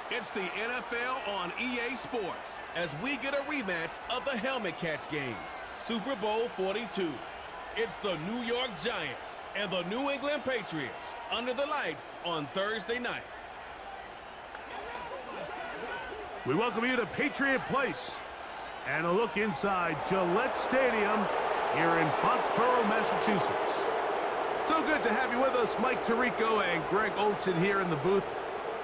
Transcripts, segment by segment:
It's the NFL on EA Sports as we get a rematch of the helmet catch game. Super Bowl 42. It's the New York Giants and the New England Patriots under the lights on Thursday night. We welcome you to Patriot Place and a look inside Gillette Stadium here in Foxborough, Massachusetts. So good to have you with us, Mike Tirico and Greg Olson here in the booth.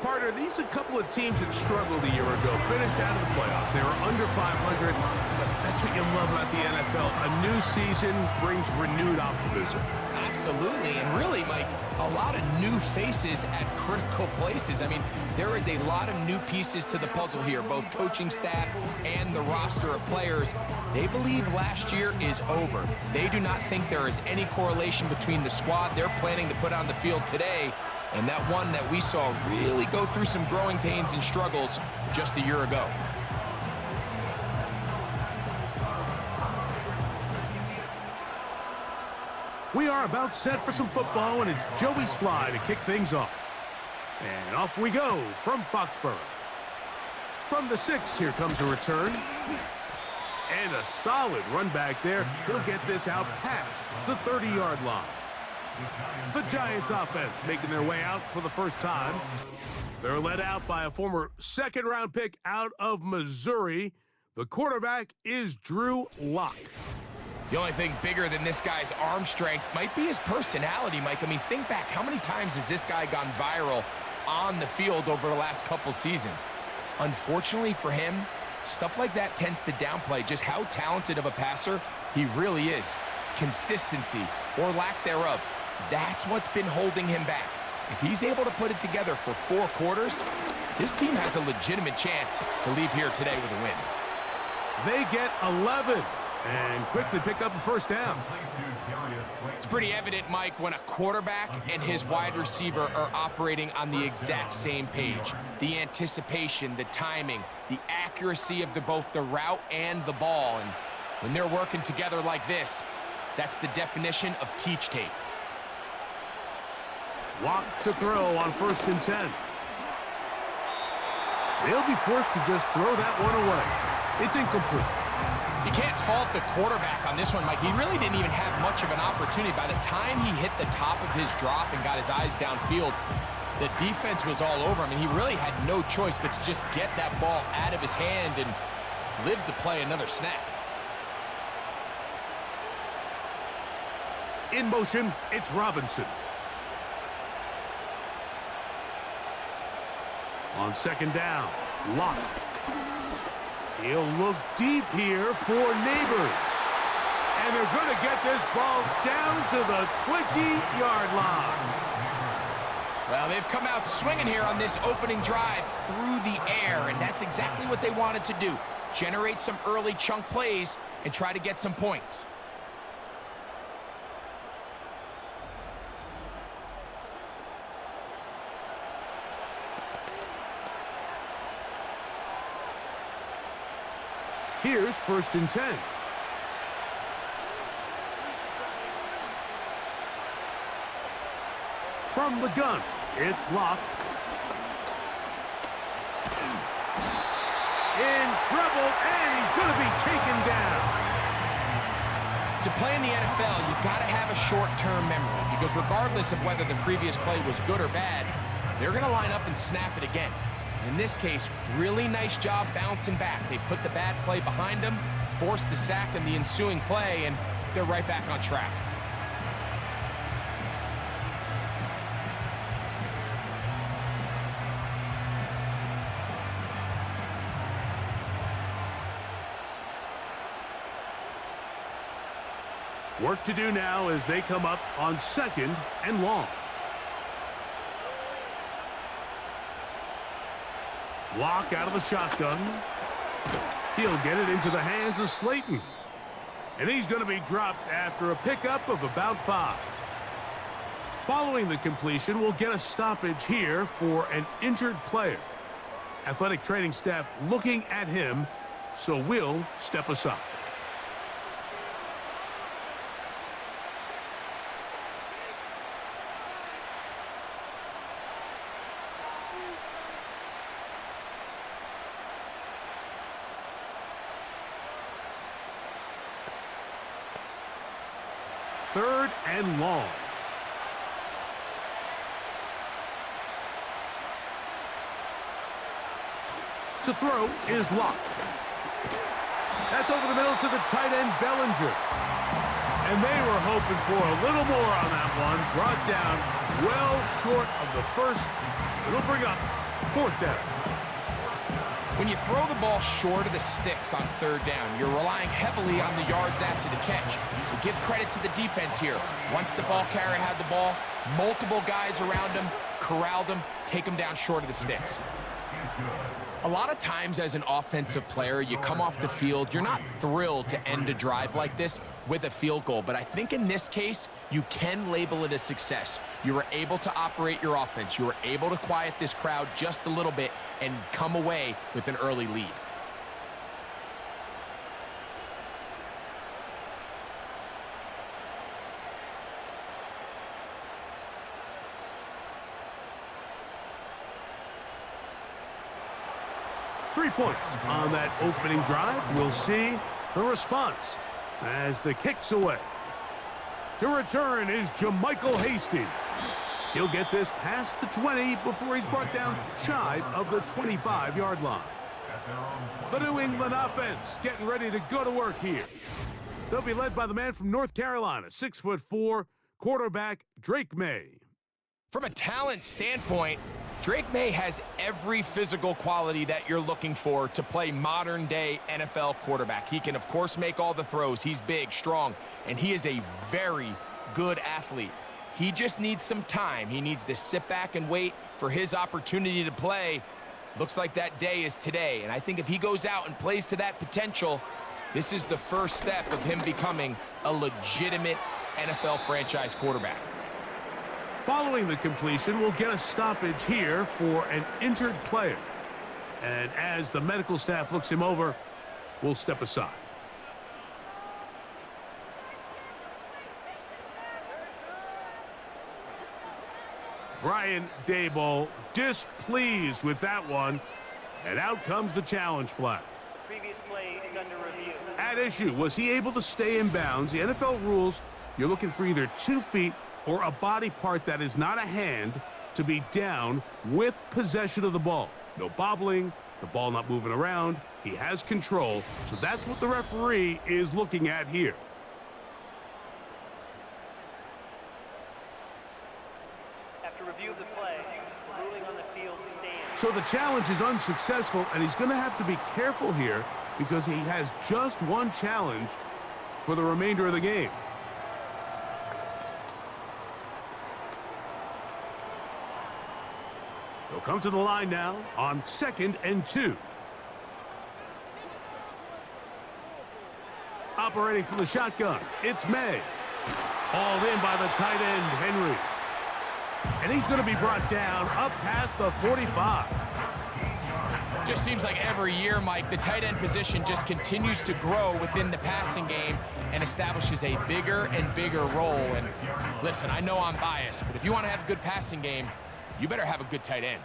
Partner, these are a couple of teams that struggled a year ago, finished out of the playoffs. They were under 500, but that's what you love about the NFL. A new season brings renewed optimism. Absolutely, and really, Mike, a lot of new faces at critical places. I mean, there is a lot of new pieces to the puzzle here, both coaching staff and the roster of players. They believe last year is over. They do not think there is any correlation between the squad they're planning to put on the field today and that one that we saw really go through some growing pains and struggles just a year ago. We are about set for some football, and it's Joey Sly to kick things off. And off we go from Foxborough. From the 6, here comes a return. And a solid run back there. He'll get this out past the 30-yard line. The Giants offense making their way out for the first time. They're led out by a former second-round pick out of Missouri. The quarterback is Drew Lock. The only thing bigger than this guy's arm strength might be his personality, Mike. I mean, think back, how many times has this guy gone viral on the field over the last couple seasons? Unfortunately for him, stuff like that tends to downplay just how talented of a passer he really is. Consistency, or lack thereof, that's what's been holding him back. If he's able to put it together for 4 quarters, this team has a legitimate chance to leave here today with a win. They get 11 and quickly pick up a first down. It's pretty evident, Mike, when a quarterback and his wide receiver are operating on the exact same page. The anticipation, the timing, the accuracy of both the route and the ball. And when they're working together like this, that's the definition of teach tape. Lock to throw on 1st and 10. They'll be forced to just throw that one away. It's incomplete. You can't fault the quarterback on this one, Mike. He really didn't even have much of an opportunity. By the time he hit the top of his drop and got his eyes downfield, the defense was all over him, and he really had no choice but to just get that ball out of his hand and live to play another snap. In motion, it's Robinson. On 2nd down, Lock. He'll look deep here for Neighbors. And they're going to get this ball down to the 20-yard line. Well, they've come out swinging here on this opening drive through the air, and that's exactly what they wanted to do. Generate some early chunk plays and try to get some points. Here's 1st and 10. From the gun, it's Lock. In trouble, and he's going to be taken down. To play in the NFL, you've got to have a short-term memory, because regardless of whether the previous play was good or bad, they're going to line up and snap it again. In this case, really nice job bouncing back. They put the bad play behind them, forced the sack in the ensuing play, and they're right back on track. Work to do now as they come up on 2nd and long. Lock out of the shotgun. He'll get it into the hands of Slayton. And he's going to be dropped after a pickup of about 5. Following the completion, we'll get a stoppage here for an injured player. Athletic training staff looking at him, so we'll step aside. 3rd and long. To throw is Locke. That's over the middle to the tight end, Bellinger. And they were hoping for a little more on that one. Brought down well short of the first. It'll bring up 4th down. When you throw the ball short of the sticks on 3rd down, you're relying heavily on the yards after the catch. So give credit to the defense here. Once the ball carrier had the ball, multiple guys around him, corralled him, take him down short of the sticks. A lot of times as an offensive player, you come off the field, you're not thrilled to end a drive like this with a field goal. But I think in this case, you can label it a success. You were able to operate your offense. You were able to quiet this crowd just a little bit and come away with an early lead. Three points on that opening drive. We'll see the response as the kick's away. To return is Jermichael Hasty. He'll get this past the 20 before he's brought down shy of the 25-yard line. The New England offense getting ready to go to work here. They'll be led by the man from North Carolina, 6'4", quarterback Drake May. From a talent standpoint, Drake May has every physical quality that you're looking for to play modern-day NFL quarterback. He can, of course, make all the throws. He's big, strong, and he is a very good athlete. He just needs some time. He needs to sit back and wait for his opportunity to play. Looks like that day is today, and I think if he goes out and plays to that potential, this is the first step of him becoming a legitimate NFL franchise quarterback. Following the completion, we'll get a stoppage here for an injured player. And as the medical staff looks him over, we'll step aside. Brian Daboll displeased with that one, and out comes the challenge flag. Previous play is under review. At issue, was he able to stay in bounds? The NFL rules, you're looking for either 2 feet or a body part that is not a hand to be down with possession of the ball. No bobbling, the ball not moving around. He has control, so that's what the referee is looking at here. After review of the play, the ruling on the field stands. So the challenge is unsuccessful, and he's going to have to be careful here because he has just one challenge for the remainder of the game. He'll come to the line now on 2nd and 2. Operating from the shotgun, it's May. Hauled in by the tight end, Henry. And he's going to be brought down up past the 45. Just seems like every year, Mike, the tight end position just continues to grow within the passing game and establishes a bigger and bigger role. And listen, I know I'm biased, but if you want to have a good passing game, you better have a good tight end.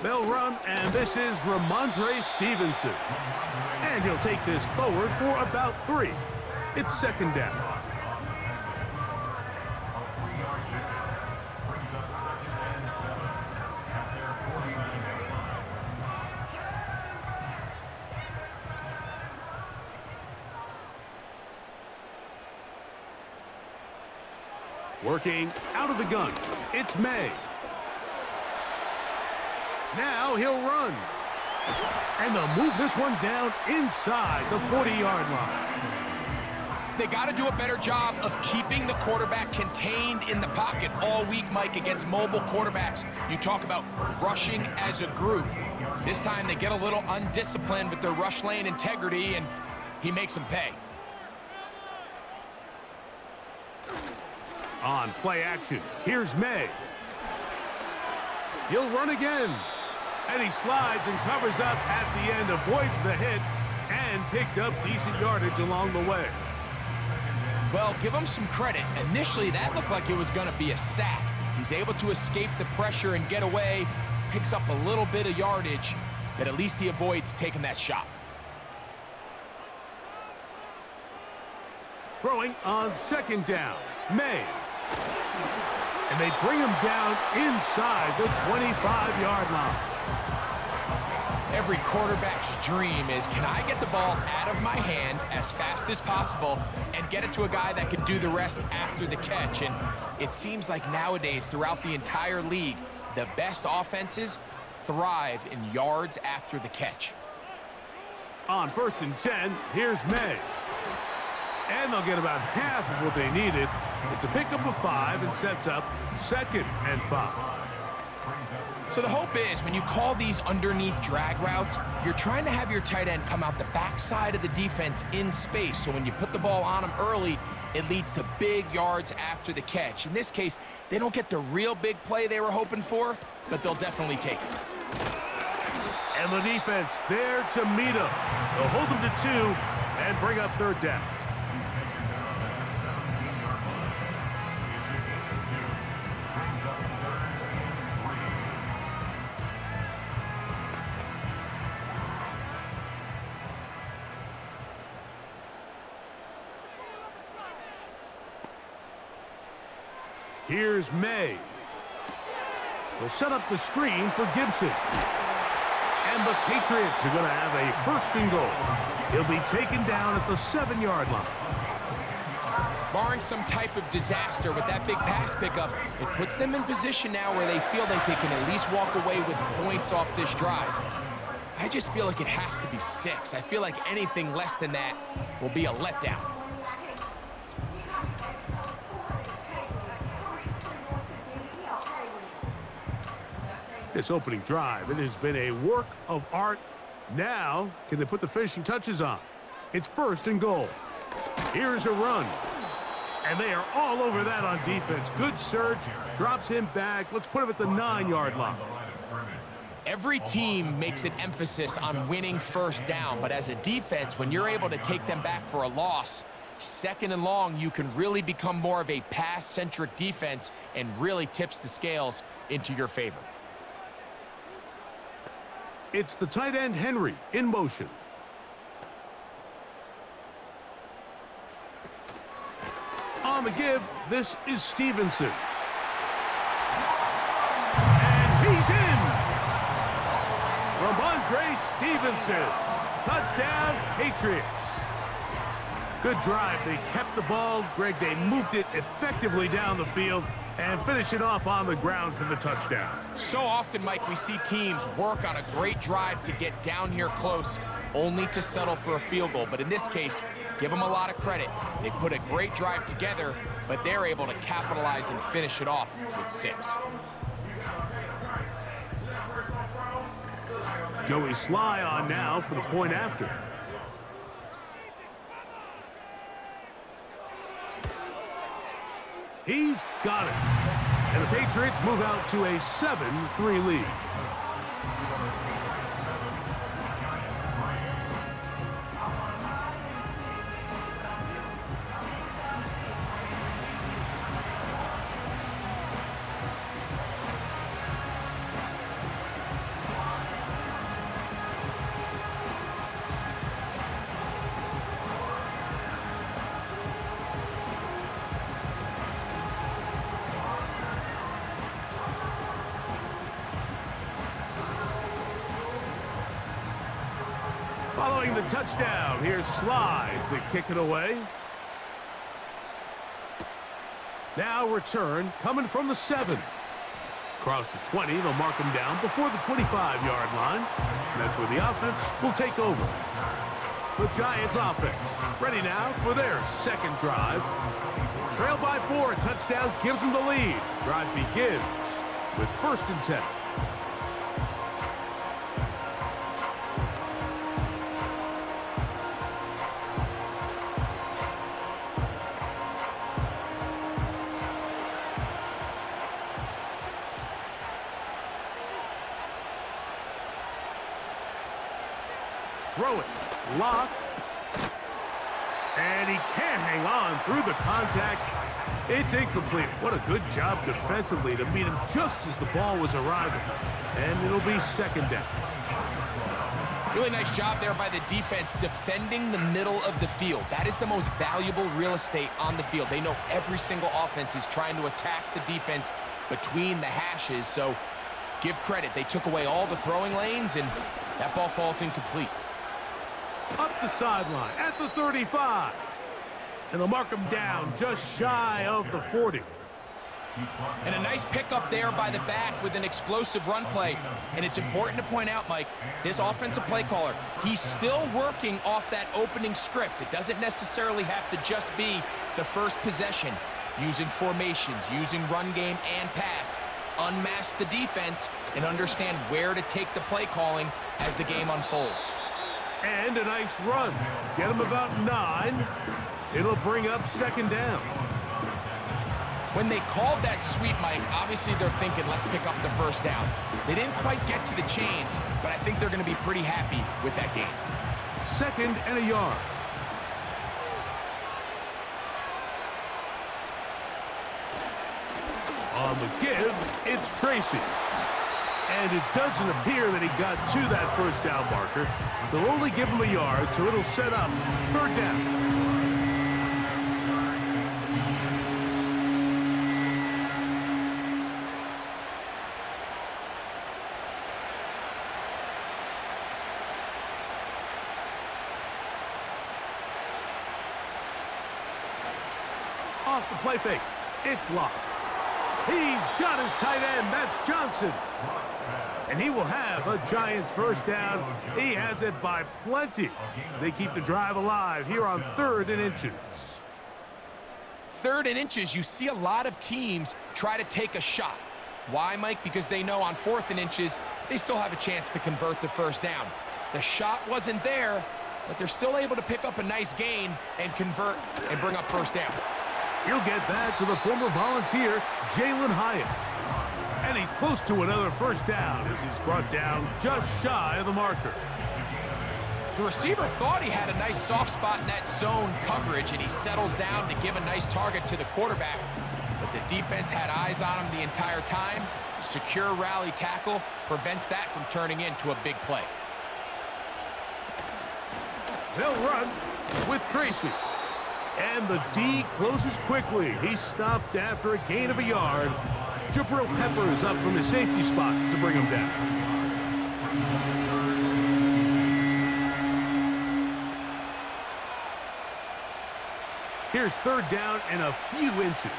They'll run, and this is Ramondre Stevenson. And he'll take this forward for about 3. It's 2nd down. Working out of the gun, it's May. Now he'll run. And they'll move this one down inside the 40-yard line. They got to do a better job of keeping the quarterback contained in the pocket all week, Mike, against mobile quarterbacks. You talk about rushing as a group. This time they get a little undisciplined with their rush lane integrity, and he makes them pay. On play action, here's May. He'll run again. And he slides and covers up at the end, avoids the hit, and picked up decent yardage along the way. Well, give him some credit. Initially, that looked like it was going to be a sack. He's able to escape the pressure and get away, picks up a little bit of yardage, but at least he avoids taking that shot. Throwing on second down, May. And they bring him down inside the 25-yard line. Every quarterback's dream is, can I get the ball out of my hand as fast as possible and get it to a guy that can do the rest after the catch? And it seems like nowadays, throughout the entire league, the best offenses thrive in yards after the catch. On 1st and 10, here's May. And they'll get about half of what they needed. It's a pickup of 5 and sets up 2nd and 5. So the hope is when you call these underneath drag routes, you're trying to have your tight end come out the backside of the defense in space. So when you put the ball on him early, it leads to big yards after the catch. In this case, they don't get the real big play they were hoping for, but they'll definitely take it. And the defense there to meet him. They'll hold them to 2 and bring up 3rd down. Here's May. They'll set up the screen for Gibson. And the Patriots are going to have a 1st and goal. He'll be taken down at the 7-yard line. Barring some type of disaster with that big pass pickup, it puts them in position now where they feel like they can at least walk away with points off this drive. I just feel like it has to be 6. I feel like anything less than that will be a letdown. This opening drive, it has been a work of art. Now, can they put the finishing touches on? It's 1st and goal. Here's a run. And they are all over that on defense. Good surge, drops him back. Let's put him at the 9-yard line. Every team makes an emphasis on winning 1st down, but as a defense, when you're able to take them back for a loss, 2nd and long, you can really become more of a pass-centric defense and really tips the scales into your favor. It's the tight end, Henry, in motion. On the give, this is Stevenson. And he's in! Ramondre Stevenson. Touchdown, Patriots. Good drive. They kept the ball. Greg, they moved it effectively down the field and finish it off on the ground for the touchdown. So often, Mike, we see teams work on a great drive to get down here close, only to settle for a field goal. But in this case, give them a lot of credit. They put a great drive together, but they're able to capitalize and finish it off with 6. Joey Sly on now for the point after. He's got it. And the Patriots move out to a 7-3 lead. Following the touchdown, here's Sly to kick it away. Now return coming from the 7. Across the 20, they'll mark him down before the 25-yard line. And that's where the offense will take over. The Giants offense ready now for their 2nd drive. They trail by 4, a touchdown gives them the lead. Drive begins with 1st and 10. Throw it, lock, and he can't hang on through the contact. It's incomplete. What a good job defensively to meet him just as the ball was arriving. And it'll be 2nd down. Really nice job there by the defense defending the middle of the field. That is the most valuable real estate on the field. They know every single offense is trying to attack the defense between the hashes, so give credit. They took away all the throwing lanes, and that ball falls incomplete. Up the sideline at the 35. And they'll mark him down just shy of the 40. And a nice pickup there by the back with an explosive run play. And it's important to point out, Mike, this offensive play caller, he's still working off that opening script. It doesn't necessarily have to just be the first possession. Using formations, using run game and pass. Unmask the defense and understand where to take the play calling as the game unfolds. And a nice run. Get him about 9. It'll bring up second down. When they called that sweep, Mike, obviously they're thinking, let's pick up the first down. They didn't quite get to the chains, but I think they're going to be pretty happy with that game. 2nd and a yard. On the give, it's Tracy. And it doesn't appear that he got to that first down marker. They'll only give him a yard, so it'll set up 3rd down. Off the play fake. It's locked. He's got his tight end. That's Johnson. And he will have a Giants first down. He has it by plenty as they keep the drive alive here on 3rd and inches. 3rd and inches, you see a lot of teams try to take a shot. Why, Mike? Because they know on 4th and inches, they still have a chance to convert the first down. The shot wasn't there, but they're still able to pick up a nice gain and convert and bring up first down. He'll get that to the former Volunteer, Jalen Hyatt. And he's close to another first down as he's brought down just shy of the marker. The receiver thought he had a nice soft spot in that zone coverage, and he settles down to give a nice target to the quarterback. But the defense had eyes on him the entire time. Secure rally tackle prevents that from turning into a big play. They'll run with Tracy. And the D closes quickly. He's stopped after a gain of a yard. Jabril Peppers up from his safety spot to bring him down. Here's 3rd down and a few inches.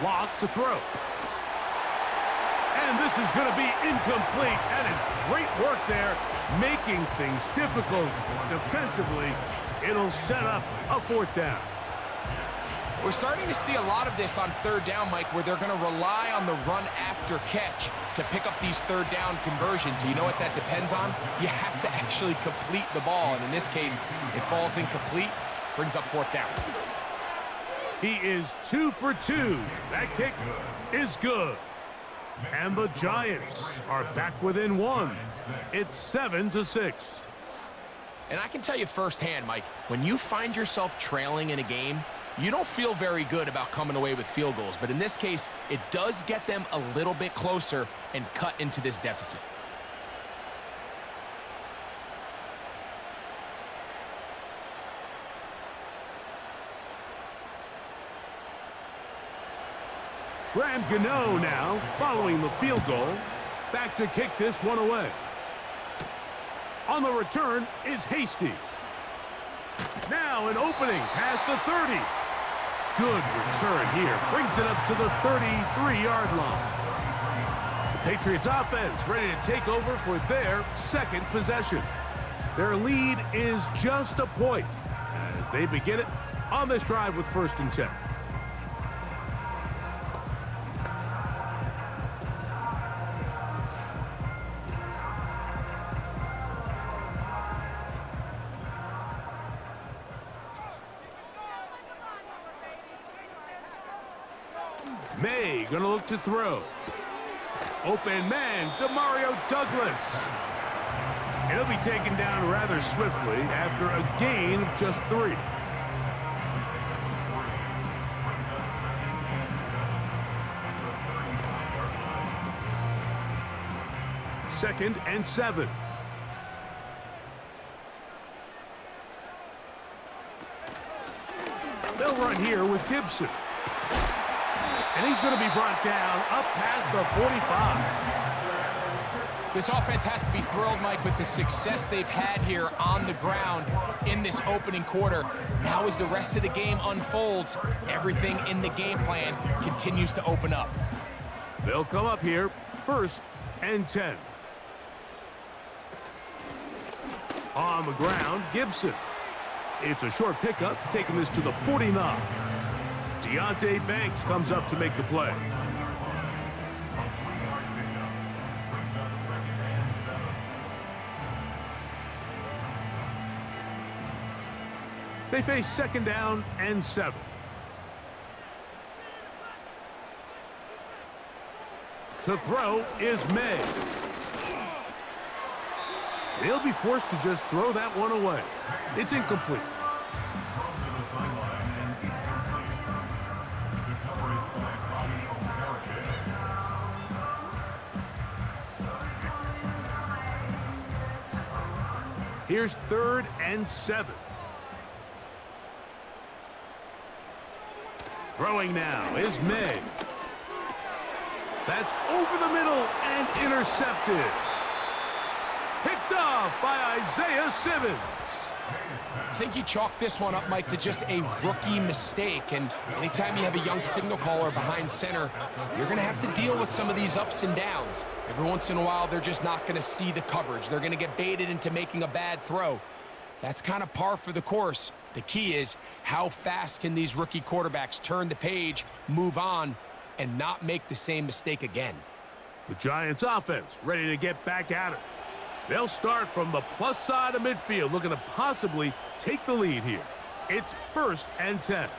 Lock to throw. And this is going to be incomplete. That is great work there, making things difficult defensively. It'll set up a 4th down. We're starting to see a lot of this on 3rd down, Mike, where they're going to rely on the run after catch to pick up these 3rd down conversions. You know what that depends on? You have to actually complete the ball, and in this case, it falls incomplete, brings up 4th down. He is 2 for 2. That kick is good. And the Giants are back within 1. It's 7-6. And I can tell you firsthand, Mike, when you find yourself trailing in a game, you don't feel very good about coming away with field goals. But in this case, it does get them a little bit closer and cut into this deficit. Graham Gano now following the field goal. Back to kick this one away. On the return is Hasty. Now an opening past the 30. Good return here. Brings it up to the 33-yard line. The Patriots offense ready to take over for their 2nd possession. Their lead is just a point as they begin it on this drive with 1st and 10. May gonna look to throw. Open man, Demario Douglas. He'll be taken down rather swiftly after a gain of just 3. 2nd and 7. They'll run here with Gibson. And he's going to be brought down up past the 45. This offense has to be thrilled, Mike, with the success they've had here on the ground in this opening quarter. Now as the rest of the game unfolds, everything in the game plan continues to open up. They'll come up here, 1st and 10. On the ground, Gibson. It's a short pickup, taking this to the 49. Deontay Banks comes up to make the play. They face 2nd down and 7. To throw is May. They'll be forced to just throw that one away. It's incomplete. Here's 3rd and 7. Throwing now is May. That's over the middle and intercepted. Picked off by Isaiah Simmons. I think you chalk this one up, Mike, to just a rookie mistake. And anytime you have a young signal caller behind center, you're going to have to deal with some of these ups and downs. Every once in a while, they're just not going to see the coverage. They're going to get baited into making a bad throw. That's kind of par for the course. The key is how fast can these rookie quarterbacks turn the page, move on, and not make the same mistake again. The Giants offense ready to get back at it. They'll start from the plus side of midfield, looking to possibly take the lead here. It's 1st and 10.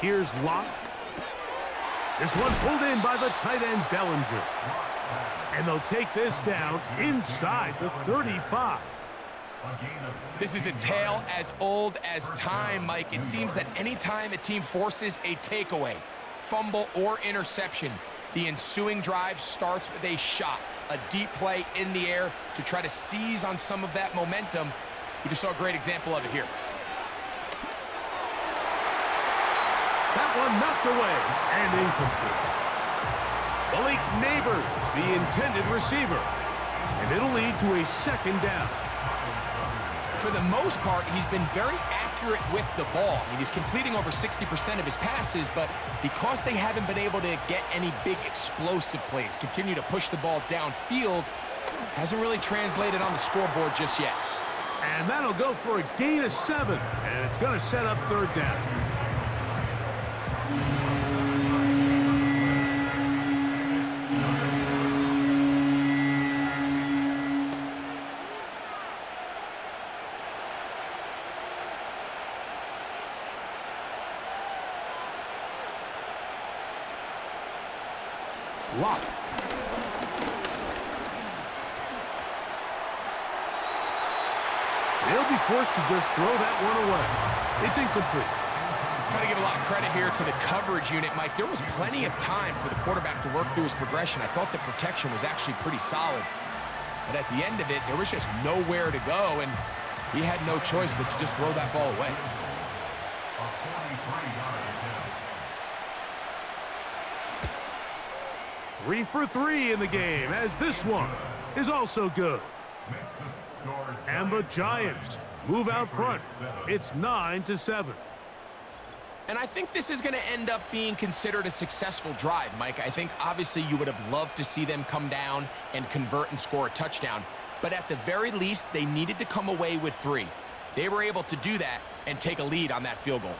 Here's Locke. This one pulled in by the tight end Bellinger. And they'll take this down inside the 35. This is a tale as old as time, Mike. It seems that anytime a team forces a takeaway, fumble, or interception, the ensuing drive starts with a shot, a deep play in the air to try to seize on some of that momentum. We just saw a great example of it here. That one knocked away and incomplete. Malik Neighbors, the intended receiver. And it'll lead to a 2nd down. For the most part, he's been very accurate with the ball. I mean, he's completing over 60% of his passes, but because they haven't been able to get any big explosive plays, continue to push the ball downfield, hasn't really translated on the scoreboard just yet. And that'll go for a gain of 7, and it's going to set up 3rd down. Locke. They'll be forced to just throw that one away. It's incomplete. Got to give a lot of credit here to the coverage unit, Mike. There was plenty of time for the quarterback to work through his progression. I thought the protection was actually pretty solid. But at the end of it, there was just nowhere to go, and he had no choice but to just throw that ball away. 3 for 3 in the game, as this one is also good. And the Giants move out front. It's 9-7. And I think this is going to end up being considered a successful drive, Mike. I think obviously you would have loved to see them come down and convert and score a touchdown. But at the very least, they needed to come away with 3. They were able to do that and take a lead on that field goal.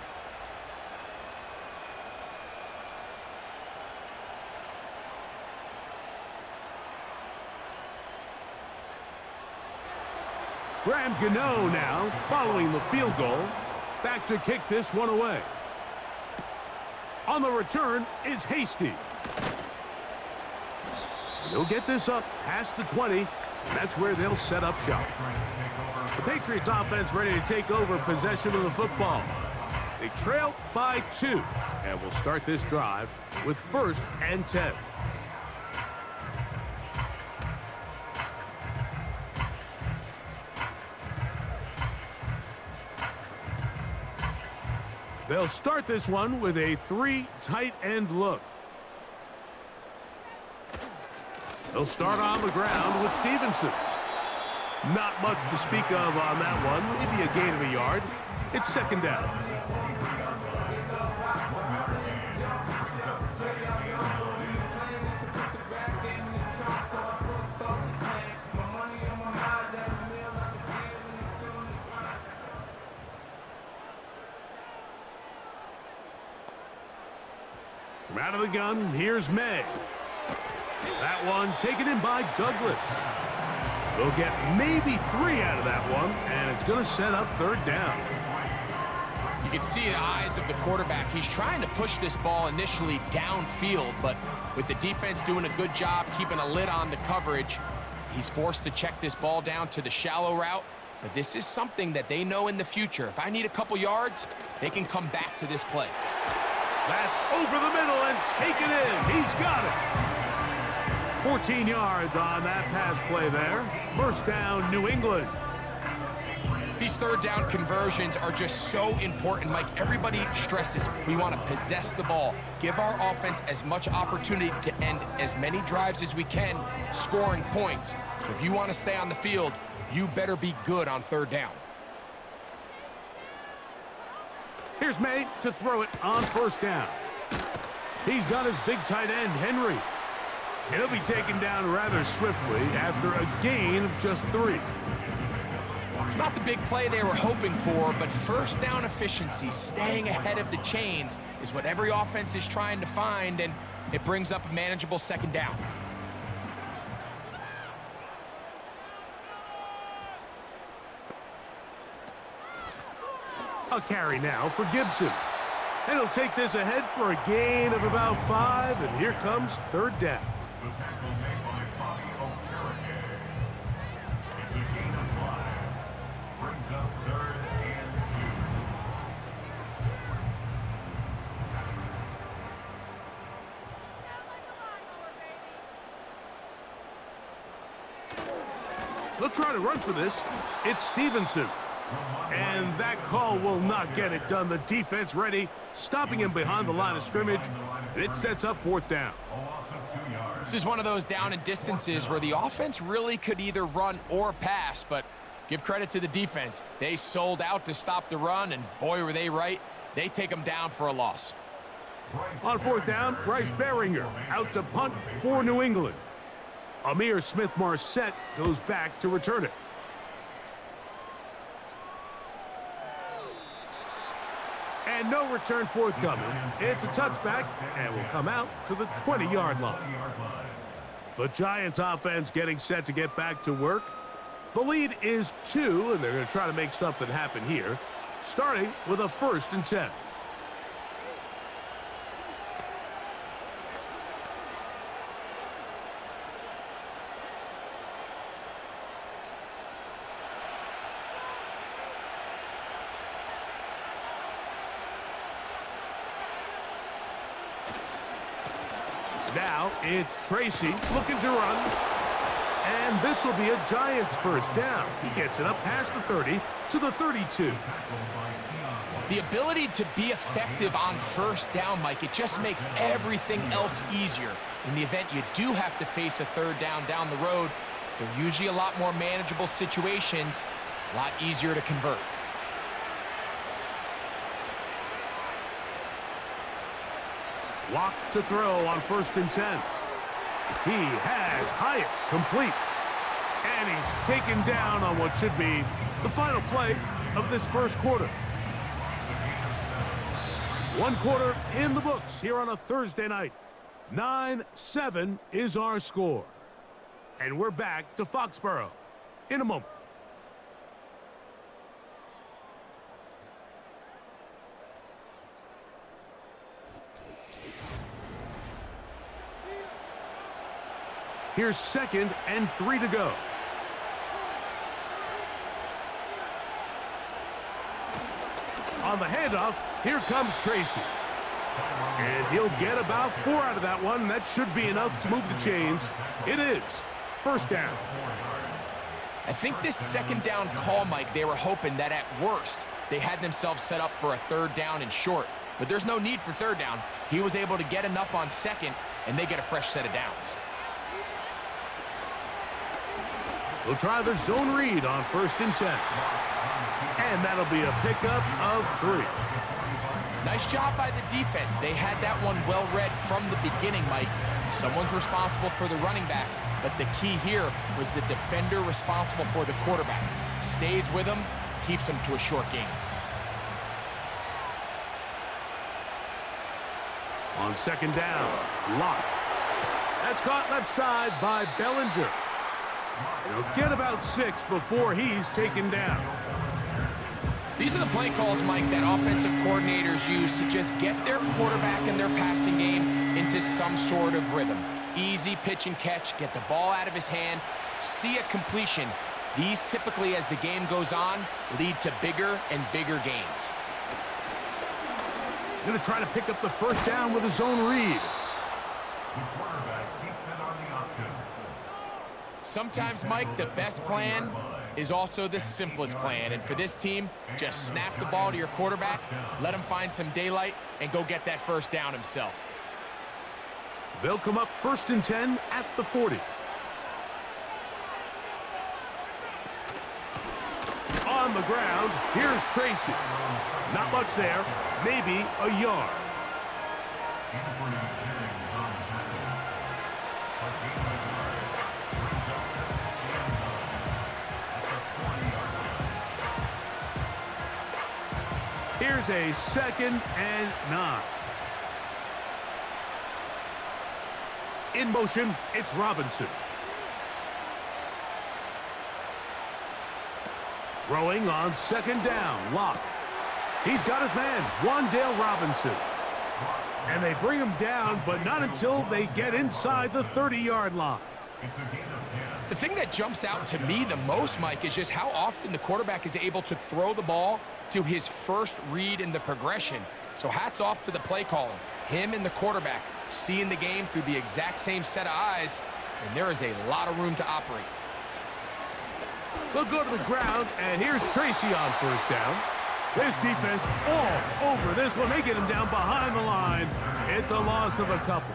Graham Gano now, following the field goal, back to kick this one away. On the return is Hasty. He'll get this up past the 20, That's where they'll set up shop. The Patriots offense ready to take over possession of the football. They trail by 2, and will start this drive with 1st and 10. They'll start this one with a 3 tight end look. They'll start on the ground with Stevenson. Not much to speak of on that one. Maybe a gain of a yard. It's 2nd down. From out of the gun, here's May. That one taken in by Douglas. They'll get maybe 3 out of that one, and it's going to set up 3rd down. You can see the eyes of the quarterback. He's trying to push this ball initially downfield, but with the defense doing a good job keeping a lid on the coverage, he's forced to check this ball down to the shallow route. But this is something that they know in the future. If I need a couple yards, they can come back to this play. That's over the middle and taken in. He's got it. 14 yards on that pass play there. 1st down, New England. These 3rd down conversions are just so important, Mike. Everybody stresses we want to possess the ball, give our offense as much opportunity to end as many drives as we can, scoring points. So if you want to stay on the field, you better be good on 3rd down. Here's May to throw it on 1st down. He's got his big tight end, Henry. He'll be taken down rather swiftly after a gain of just 3. It's not the big play they were hoping for, but 1st down efficiency, staying ahead of the chains, is what every offense is trying to find, and it brings up a manageable 2nd down. A carry now for Gibson. And he'll take this ahead for a gain of about 5, and here comes 3rd down. They'll try to run for this. It's Stevenson. And that call will not get it done. The defense ready, stopping him behind the line of scrimmage. It sets up 4th down. This is one of those down and distances where the offense really could either run or pass, but give credit to the defense. They sold out to stop the run, and boy, were they right. They take them down for a loss. On 4th down, Bryce Behringer out to punt for New England. Amir Smith-Marset goes back to return it. And no return forthcoming. It's a touchback and will come out to the 20-yard line. The Giants offense getting set to get back to work. The lead is 2, and they're going to try to make something happen here, starting with a 1st and 10. Now it's Tracy looking to run. And this will be a Giants 1st down. He gets it up past the 30 to the 32. The ability to be effective on 1st down, Mike, it just makes everything else easier. In the event you do have to face a 3rd down the road, they're usually a lot more manageable situations, a lot easier to convert. Lock to throw on 1st and 10. He has Hyatt complete. And he's taken down on what should be the final play of this 1st quarter. 1 quarter in the books here on a Thursday night. 9-7 is our score. And we're back to Foxborough in a moment. Here's 2nd and 3 to go. On the handoff, here comes Tracy. And he'll get about 4 out of that one. That should be enough to move the chains. It is first down. I think this second down call, Mike, they were hoping that at worst, they had themselves set up for a third down and short. But there's no need for third down. He was able to get enough on second, and they get a fresh set of downs. We'll try the zone read on 1st and 10. And that'll be a pickup of 3. Nice job by the defense. They had that one well read from the beginning, Mike. Someone's responsible for the running back, but the key here was the defender responsible for the quarterback. Stays with him, keeps him to a short gain. On 2nd down, Locke. That's caught left side by Bellinger. He'll get about 6 before he's taken down. These are the play calls, Mike, that offensive coordinators use to just get their quarterback and their passing game into some sort of rhythm. Easy pitch and catch, get the ball out of his hand, see a completion. These typically, as the game goes on, lead to bigger and bigger gains. Going to try to pick up the first down with a zone read. Sometimes, Mike, the best plan is also the simplest plan. And for this team, just snap the ball to your quarterback, let him find some daylight, and go get that first down himself. They'll come up 1st and 10 at the 40. On the ground, here's Tracy. Not much there, maybe a yard. Here's a 2nd and 9. In motion, it's Robinson. Throwing on 2nd down, Locke. He's got his man, Wan'Dale Robinson. And they bring him down, but not until they get inside the 30-yard line. The thing that jumps out to me the most, Mike, is just how often the quarterback is able to throw the ball to his first read in the progression. So hats off to the play caller. Him and the quarterback seeing the game through the exact same set of eyes, and there is a lot of room to operate. They'll go to the ground, and here's Tracy on 1st down. This defense all over this one. They get him down behind the line. It's a loss of a couple.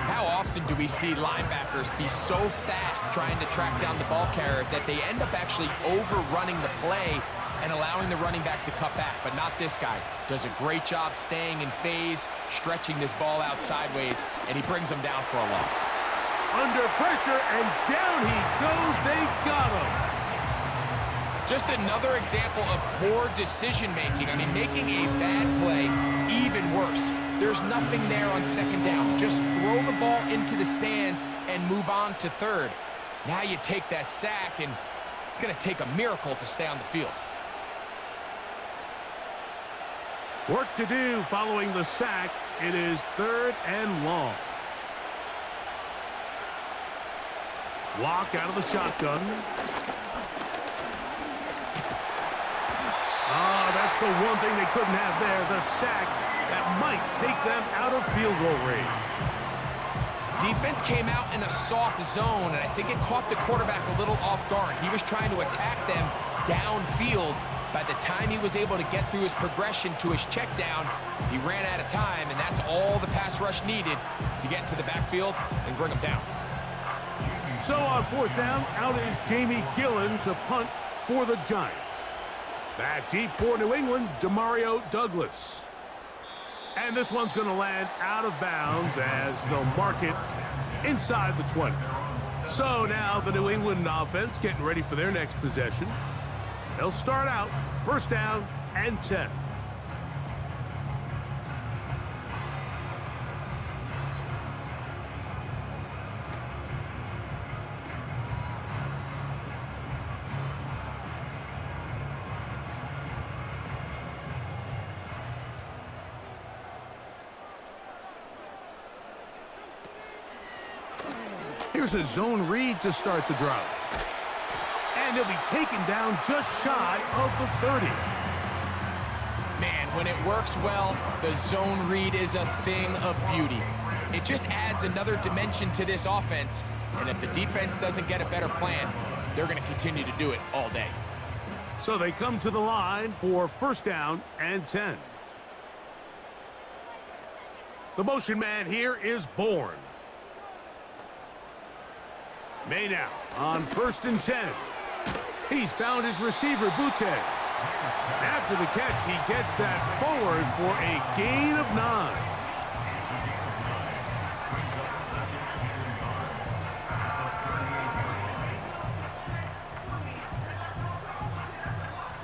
How often do we see linebackers be so fast trying to track down the ball carrier that they end up actually overrunning the play and allowing the running back to cut back? But not this guy. Does a great job staying in phase, stretching this ball out sideways, and he brings him down for a loss. Under pressure, and down he goes. They got him. Just another example of poor decision-making. I mean, making a bad play even worse. There's nothing there on 2nd down. Just throw the ball into the stands and move on to 3rd. Now you take that sack, and it's going to take a miracle to stay on the field. Work to do following the sack. It is 3rd and long. Lock out of the shotgun. That's the one thing they couldn't have there, the sack that might take them out of field goal range. Defense came out in a soft zone, and I think it caught the quarterback a little off guard. He was trying to attack them downfield. By the time he was able to get through his progression to his check down, he ran out of time, and that's all the pass rush needed to get into the backfield and bring him down. So on 4th down, out is Jamie Gillen to punt for the Giants. Back deep for New England, Demario Douglas. And this one's going to land out of bounds as they'll mark it inside the 20. So now the New England offense getting ready for their next possession. They'll start out 1st down and 10. Here's a zone read to start the drive. And he'll be taken down just shy of the 30. when it works well, the zone read is a thing of beauty. It just adds another dimension to this offense, and if the defense doesn't get a better plan, they're going to continue to do it all day. So they come to the line for first down and 10. The motion man here is Bourne. May now on first and 10. He's found his receiver, Butte. After the catch, he gets that forward for a gain of 9.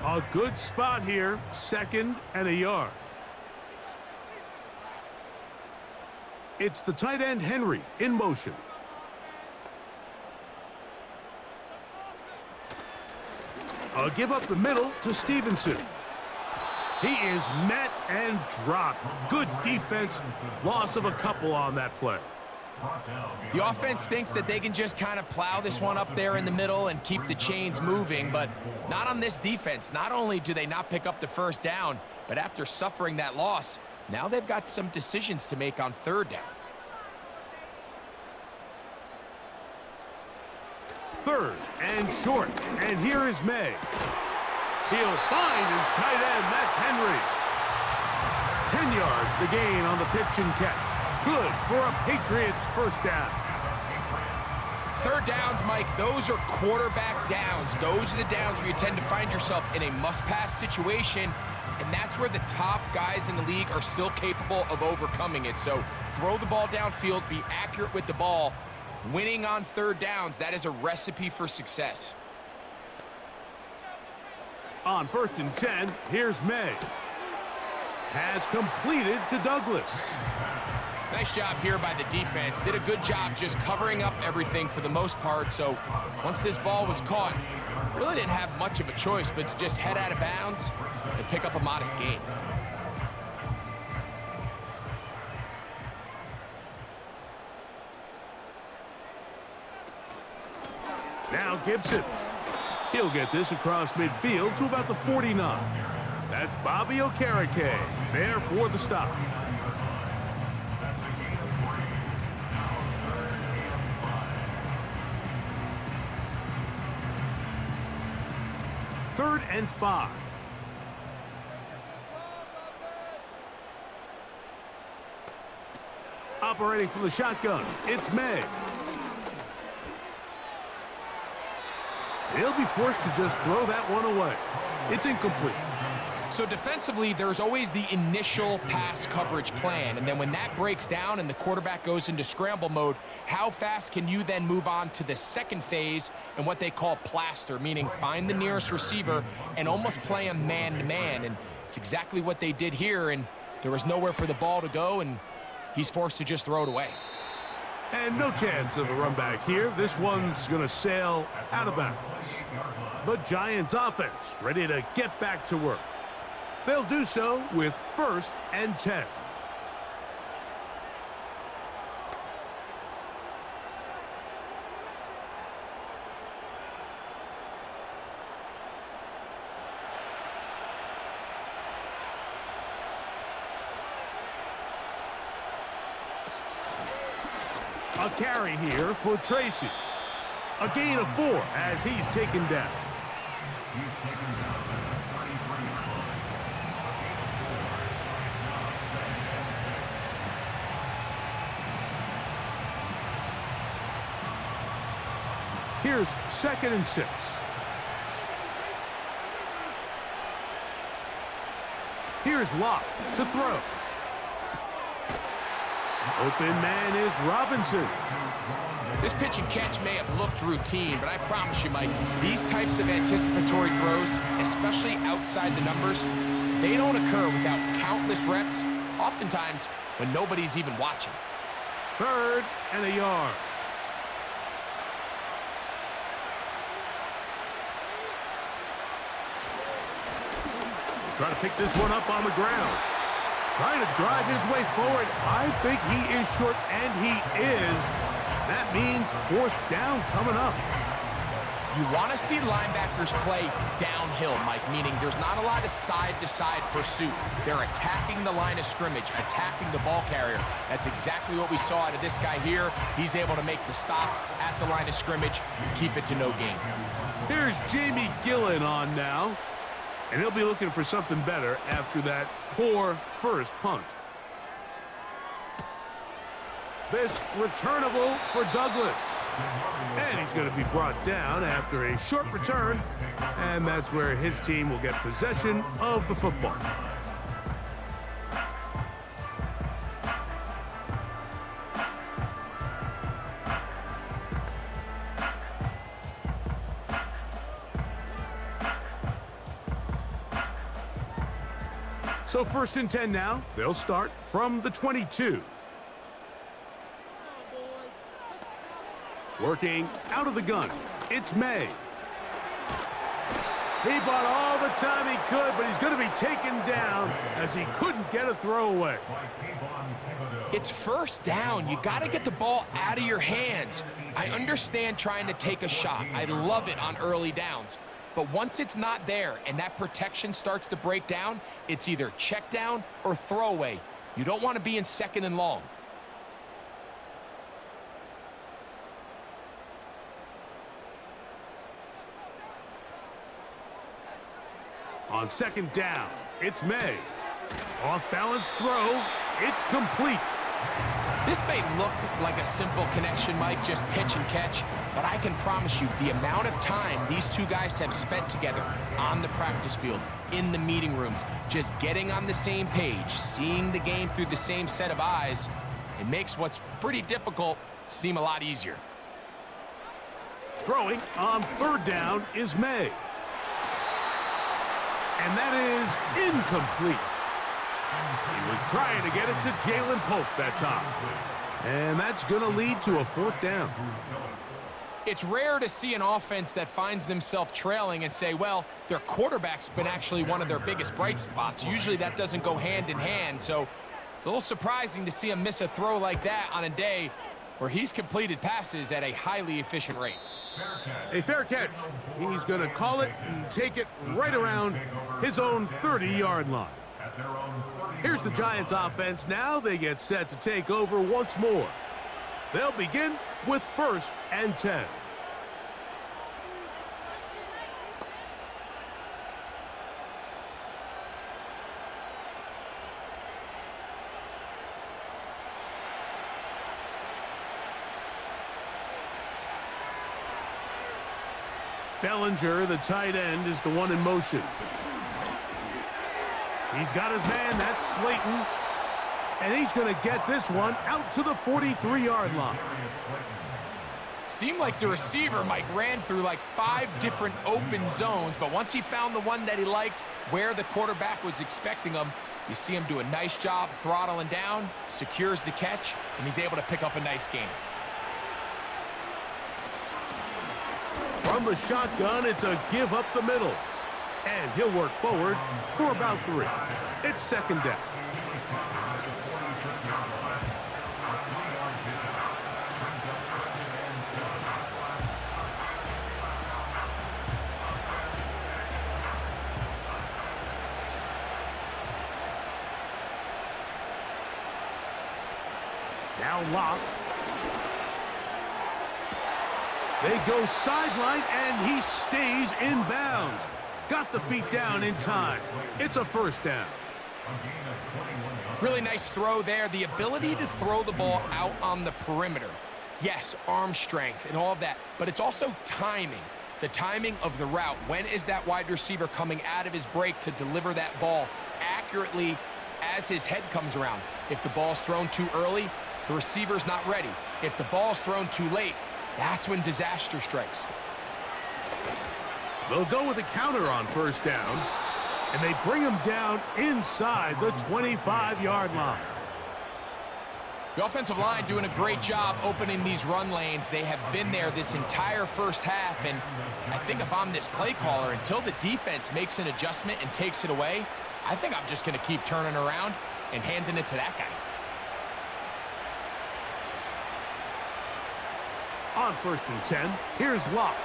A good spot here, 2nd and a yard. It's the tight end, Henry, in motion. A give up the middle to Stevenson. He is met and dropped. Good defense. Loss of a couple on that play. The offense thinks that they can just kind of plow this one up there in the middle and keep the chains moving, but not on this defense. Not only do they not pick up the first down, but after suffering that loss, now they've got some decisions to make on third down. Third and short, and here is May. He'll find his tight end. That's Henry. 10 yards the gain on the pitch and catch. Good for a Patriots first down. Third downs, Mike, those are quarterback downs. Those are the downs where you tend to find yourself in a must-pass situation, and that's where the top guys in the league are still capable of overcoming it. So throw the ball downfield, be accurate with the ball. Winning on third downs, that is a recipe for success. On first and 10, here's May. Has completed to Douglas. Nice job here by the defense. Did a good job just covering up everything for the most part. So once this ball was caught, really didn't have much of a choice but to just head out of bounds and pick up a modest gain. Now Gibson. He'll get this across midfield to about the 49. That's Bobby Okereke there for the stop. Third and 5. Operating from the shotgun, it's May. He'll be forced to just throw that one away. It's incomplete. So defensively, there's always the initial pass coverage plan, and then when that breaks down and the quarterback goes into scramble mode, how fast can you then move on to the second phase and what they call plaster, meaning find the nearest receiver and almost play him man-to-man, and it's exactly what they did here, and there was nowhere for the ball to go, and he's forced to just throw it away. And no chance of a run back here. This one's going to sail out of bounds. The Giants offense ready to get back to work. They'll do so with first and 10. A carry here for Tracy. A gain of 4 as he's taken down. Here's 2nd and 6. Here's Locke to throw. Open man is Robinson. This pitch and catch may have looked routine, but I promise you, Mike, these types of anticipatory throws, especially outside the numbers, they don't occur without countless reps, oftentimes when nobody's even watching. 3rd and a yard. Trying to pick this one up on the ground. Trying to drive his way forward. I think he is short, and he is. That means 4th down coming up. You want to see linebackers play downhill, Mike, meaning there's not a lot of side-to-side pursuit. They're attacking the line of scrimmage, attacking the ball carrier. That's exactly what we saw out of this guy here. He's able to make the stop at the line of scrimmage and keep it to no gain. Here's Jamie Gillen on now, and he'll be looking for something better after that poor first punt. This returnable for Douglas. And he's going to be brought down after a short return, and that's where his team will get possession of the football. So 1st and 10 now. They'll start from the 22. Working out of the gun, it's May. He bought all the time he could, but he's going to be taken down as he couldn't get a throwaway. It's 1st down. You got to get the ball out of your hands. I understand trying to take a shot. I love it on early downs. But once it's not there and that protection starts to break down, it's either check down or throwaway. You don't want to be in 2nd and long. On 2nd down, it's May. Off-balance throw, it's complete. This may look like a simple connection, Mike, just pitch and catch, but I can promise you the amount of time these two guys have spent together on the practice field, in the meeting rooms, just getting on the same page, seeing the game through the same set of eyes, it makes what's pretty difficult seem a lot easier. Throwing on 3rd down is May. And that is incomplete. He was trying to get it to Jalen Pope that time. And that's going to lead to a 4th down. It's rare to see an offense that finds themselves trailing and say, well, their quarterback's been actually one of their biggest bright spots. Usually that doesn't go hand in hand, so it's a little surprising to see him miss a throw like that on a day where he's completed passes at a highly efficient rate. A fair catch. He's going to call it and take it right around his own 30-yard line. Here's the Giants offense now. They get set to take over once more. They'll begin with 1st and 10. Bellinger, the tight end, is the one in motion. He's got his man, that's Slayton. And he's going to get this one out to the 43-yard line. Seemed like the receiver, Mike, ran through like 5 different open zones, but once he found the one that he liked, where the quarterback was expecting him, you see him do a nice job throttling down, secures the catch, and he's able to pick up a nice gain. From the shotgun, it's a give up the middle. And he'll work forward for about 3. It's 2nd down. Now Locke. They go sideline, and he stays in bounds. Got the feet down in time. It's a 1st down. Really nice throw there. The ability to throw the ball out on the perimeter. Yes, arm strength and all of that, but it's also timing. The timing of the route. When is that wide receiver coming out of his break to deliver that ball accurately as his head comes around? If the ball's thrown too early, the receiver's not ready. If the ball's thrown too late, that's when disaster strikes. They'll go with a counter on 1st down, and they bring him down inside the 25-yard line. The offensive line doing a great job opening these run lanes. They have been there this entire first half, and I think if I'm this play caller, until the defense makes an adjustment and takes it away, I think I'm just going to keep turning around and handing it to that guy. On 1st and 10, here's Locke.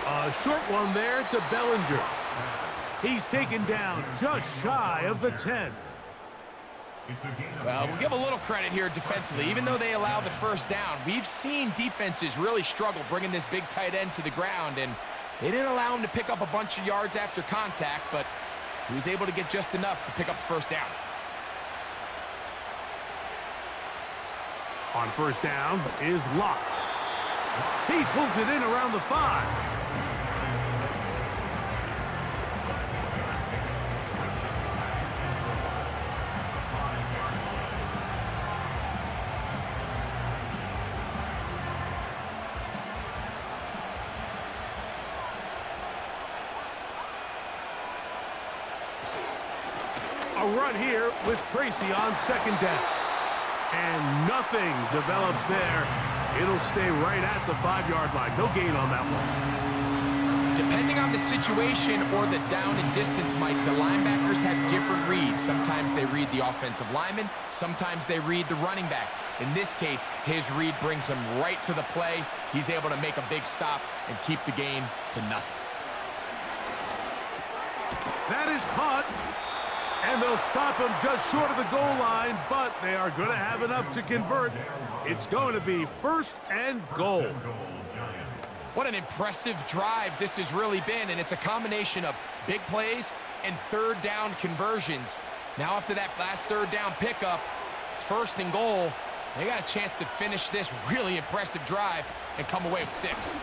A short one there to Bellinger. He's taken down just shy of the 10. Well, we'll give a little credit here defensively. Even though they allowed the first down, we've seen defenses really struggle bringing this big tight end to the ground, and they didn't allow him to pick up a bunch of yards after contact, but he was able to get just enough to pick up the first down. On first down is Locke. He pulls it in around the 5. A run here with Tracy on second down. And nothing develops there. It'll stay right at the 5-yard line. No gain on that one. Depending on the situation or the down and distance, Mike, the linebackers have different reads. Sometimes they read the offensive lineman. Sometimes they read the running back. In this case, his read brings him right to the play. He's able to make a big stop and keep the game to nothing. That is caught. And they'll stop him just short of the goal line, but they are going to have enough to convert. It's going to be 1st and goal. What an impressive drive this has really been, and it's a combination of big plays and third down conversions. Now after that last third down pickup, it's 1st and goal. They got a chance to finish this really impressive drive and come away with 6.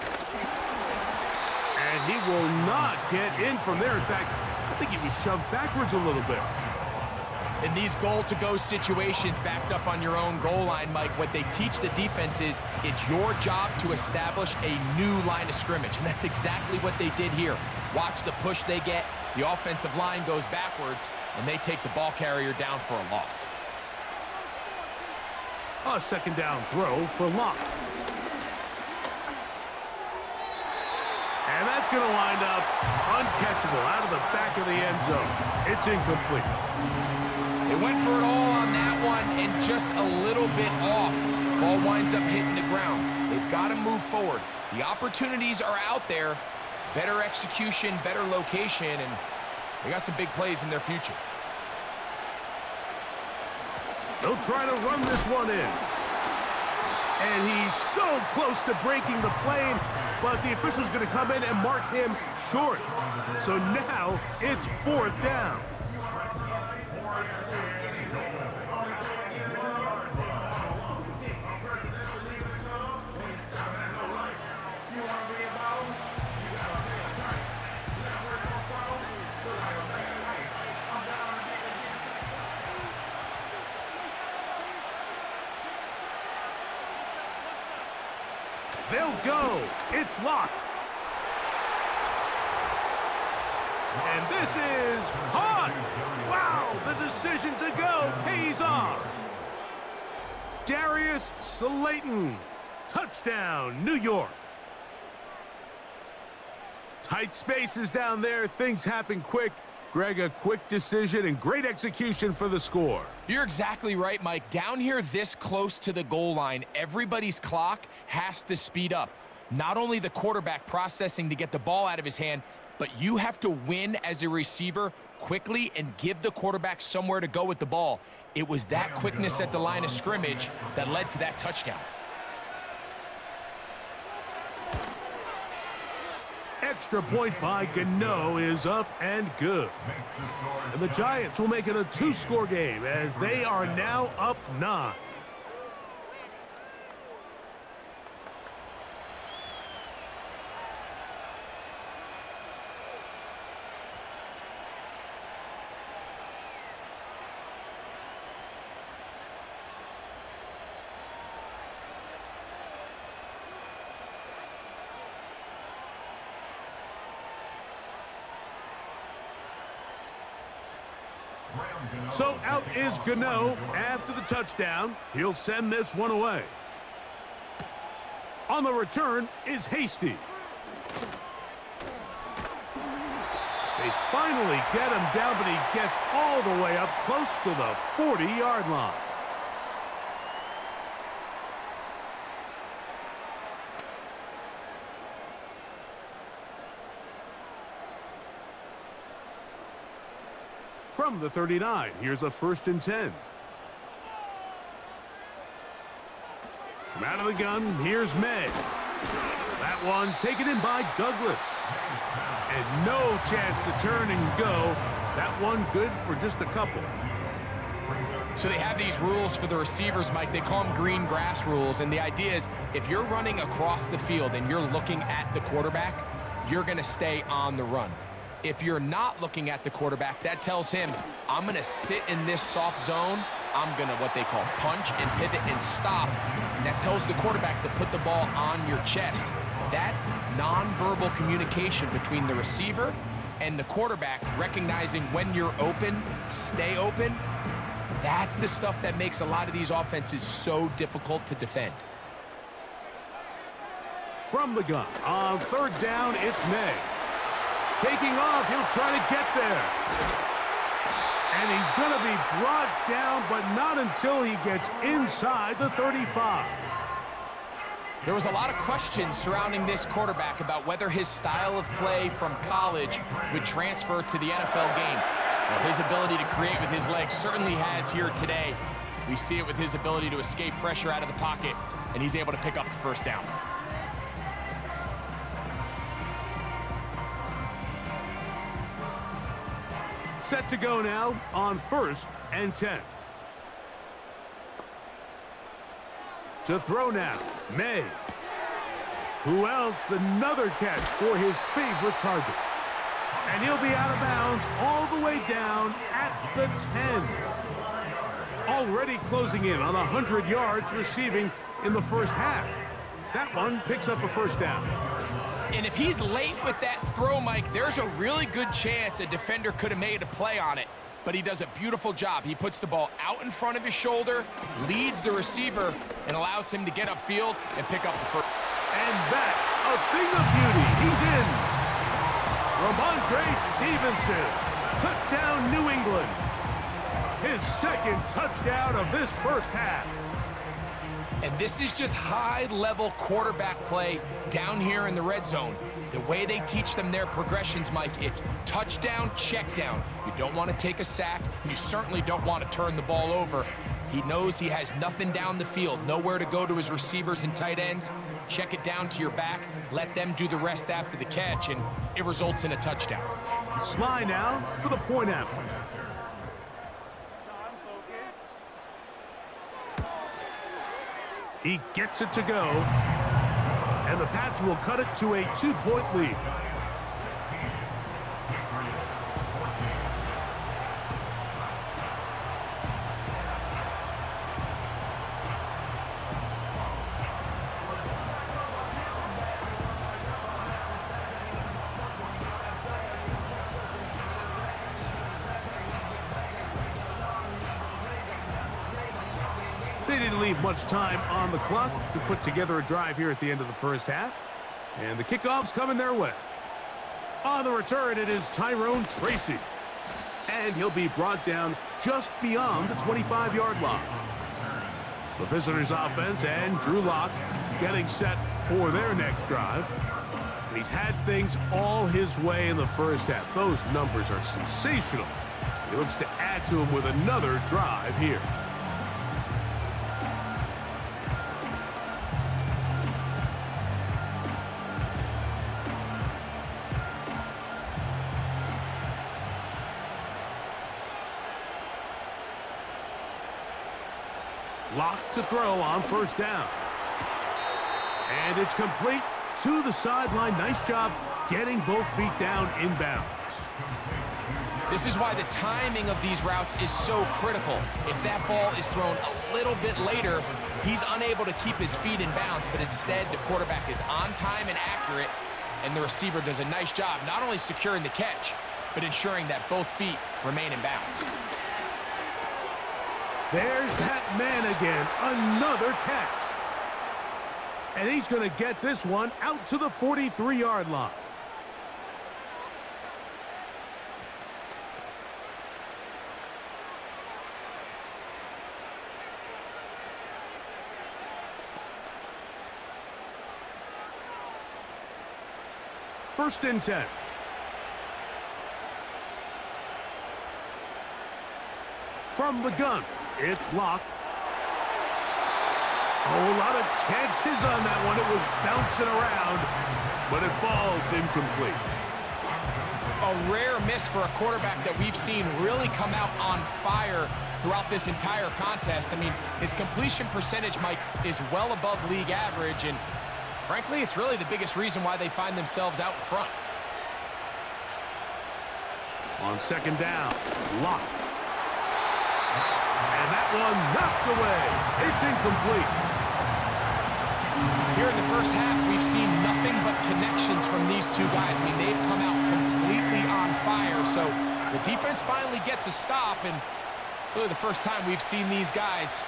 And he will not get in from there. In fact, I think he was shoved backwards a little bit. In these goal-to-go situations backed up on your own goal line, Mike, what they teach the defense is it's your job to establish a new line of scrimmage, and that's exactly what they did here. Watch the push they get. The offensive line goes backwards, and they take the ball carrier down for a loss. A second down throw for Locke. And that's going to wind up uncatchable out of the back of the end zone. It's incomplete. They went for it all on that one and just a little bit off. Ball winds up hitting the ground. They've got to move forward. The opportunities are out there. Better execution, better location, and they got some big plays in their future. They'll try to run this one in. And he's so close to breaking the plane, but the official's going to come in and mark him short. So now it's 4th down. They'll go. It's Locke. And this is caught. Wow, the decision to go pays off. Darius Slayton. Touchdown, New York. Tight spaces down there. Things happen quick. Greg, a quick decision and great execution for the score. You're exactly right, Mike. Down here this close to the goal line, everybody's clock has to speed up. Not only the quarterback processing to get the ball out of his hand, but you have to win as a receiver quickly and give the quarterback somewhere to go with the ball. It was that quickness at the line of scrimmage that led to that touchdown. Extra point by Gano is up and good. And the Giants will make it a 2-score game as they are now up 9. So out is Gano after the touchdown. He'll send this one away. On the return is Hasty. They finally get him down, but he gets all the way up close to the 40-yard line. From the 39, here's a 1st and 10. From out of the gun, here's May. That one taken in by Douglas. And no chance to turn and go. That one good for just a couple. So they have these rules for the receivers, Mike. They call them green grass rules. And the idea is if you're running across the field and you're looking at the quarterback, you're going to stay on the run. If you're not looking at the quarterback, that tells him, I'm going to sit in this soft zone. I'm going to what they call punch and pivot and stop. And that tells the quarterback to put the ball on your chest. That nonverbal communication between the receiver and the quarterback, recognizing when you're open, stay open, that's the stuff that makes a lot of these offenses so difficult to defend. From the gun, on 3rd down, it's May. Taking off, he'll try to get there. And he's going to be brought down, but not until he gets inside the 35. There was a lot of questions surrounding this quarterback about whether his style of play from college would transfer to the NFL game. Well, his ability to create with his legs certainly has here today. We see it with his ability to escape pressure out of the pocket, and he's able to pick up the 1st down. Set to go now on 1st and 10. To throw now, May. Who else? Another catch for his favorite target. And he'll be out of bounds all the way down at the 10. Already closing in on 100 yards receiving in the 1st half. That one picks up a 1st down. And if he's late with that throw, Mike, there's a really good chance a defender could have made a play on it. But he does a beautiful job. He puts the ball out in front of his shoulder, leads the receiver, and allows him to get upfield and pick up the 1st. And that, a thing of beauty. He's in. Ramondre Stevenson. Touchdown, New England. His 2nd touchdown of this 1st half. And this is just high-level quarterback play down here in the red zone. The way they teach them their progressions, Mike, it's touchdown, check down. You don't want to take a sack. You certainly don't want to turn the ball over. He knows he has nothing down the field, nowhere to go to his receivers and tight ends. Check it down to your back, let them do the rest after the catch, and it results in a touchdown. Sly now for the point after. He gets it to go, and the Pats will cut it to a 2-point lead. They didn't leave much time on the clock to put together a drive here at the end of the 1st half. And the kickoff's coming their way. On the return, it is Tyrone Tracy. And he'll be brought down just beyond the 25-yard line. The visitors' offense and Drew Lock getting set for their next drive. And he's had things all his way in the 1st half. Those numbers are sensational. He looks to add to them with another drive here. Lock to throw on 1st down. And it's complete to the sideline. Nice job getting both feet down inbounds. This is why the timing of these routes is so critical. If that ball is thrown a little bit later, he's unable to keep his feet in bounds, but instead the quarterback is on time and accurate, and the receiver does a nice job not only securing the catch, but ensuring that both feet remain in bounds. There's that man again, another catch. And he's going to get this one out to the 43-yard line. First and 10. From the gun, it's locked. Oh, a lot of chances on that one. It was bouncing around, but it falls incomplete. A rare miss for a quarterback that we've seen really come out on fire throughout this entire contest. I mean, his completion percentage, Mike, is well above league average, and frankly, it's really the biggest reason why they find themselves out front. On second down, locked. And that one knocked away. It's incomplete. Here in the first half, we've seen nothing but connections from these two guys. I mean, they've come out completely on fire, so the defense finally gets a stop, and really the first time we've seen these guys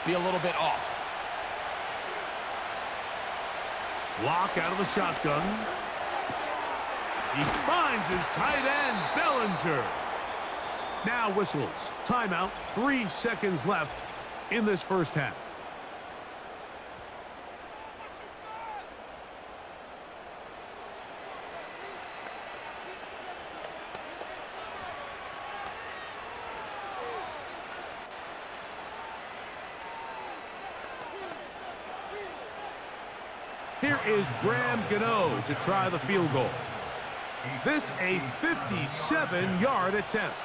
be a little bit off. Lock out of the shotgun. He finds his tight end, Bellinger. Now whistles. Timeout. 3 seconds left in this first half. Here is Graham Gano to try the field goal. This a 57-yard attempt.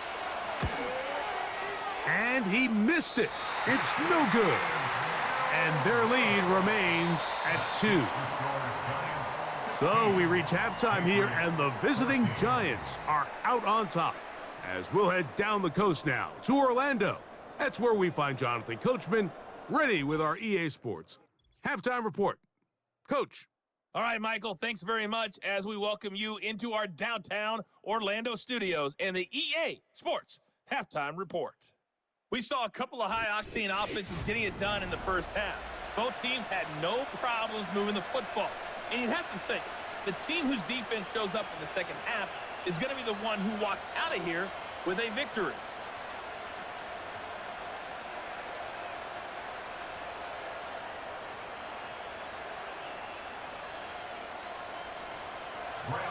And he missed it. It's no good. And their lead remains at 2. So we reach halftime here, and the visiting Giants are out on top. As we'll head down the coast now to Orlando. That's where we find Jonathan Coachman ready with our EA Sports halftime report. Coach. All right, Michael, thanks very much as we welcome you into our downtown Orlando studios and the EA Sports halftime report. We saw a couple of high-octane offenses getting it done in the first half. Both teams had no problems moving the football. And you'd have to think, the team whose defense shows up in the second half is going to be the one who walks out of here with a victory.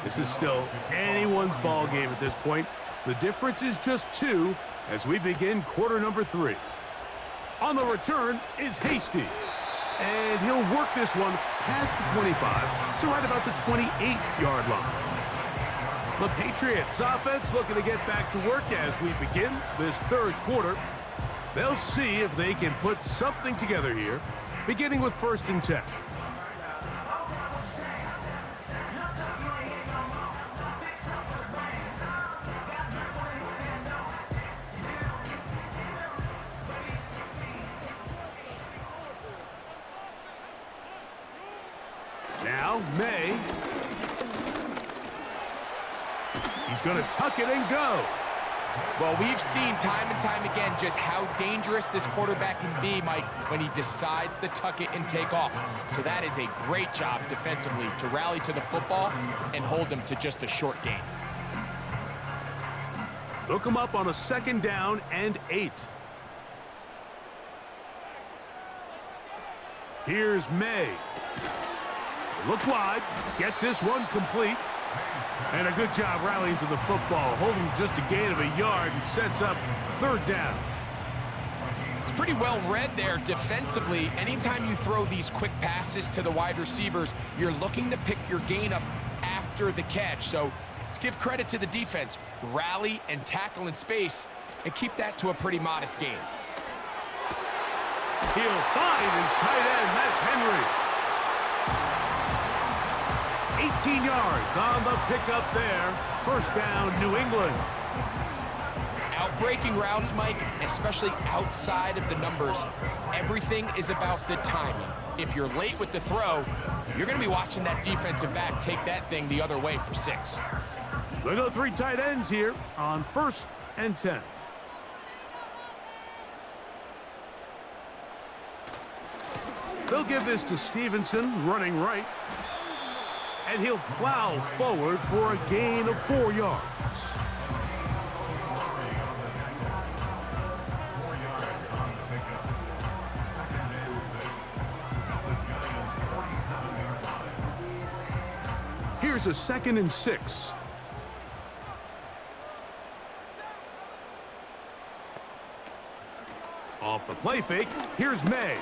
This is still anyone's ball game at this point. The difference is just 2 as we begin quarter number 3. On the return is Hasty. And he'll work this one past the 25 to right about the 28-yard line. The Patriots offense looking to get back to work as we begin this third quarter. They'll see if they can put something together here, beginning with 1st and 10. Now, May. He's going to tuck it and go. Well, we've seen time and time again just how dangerous this quarterback can be, Mike, when he decides to tuck it and take off. So that is a great job defensively to rally to the football and hold him to just a short gain. Look him up on a 2nd down and 8. Here's May. Look wide, get this one complete. And a good job rallying to the football, holding just a gain of a yard and sets up 3rd down. It's pretty well read there defensively. Anytime you throw these quick passes to the wide receivers, you're looking to pick your gain up after the catch. So let's give credit to the defense. Rally and tackle in space and keep that to a pretty modest gain. He'll find his tight end. That's Henry. 18 yards on the pickup there. 1st down, New England. Outbreaking routes, Mike, especially outside of the numbers, everything is about the timing. If you're late with the throw, you're going to be watching that defensive back take that thing the other way for 6. They go 3 tight ends here on 1st and 10. They'll give this to Stevenson, running right. And he'll plow forward for a gain of 4 yards. Here's a 2nd and 6. Play fake. Here's May.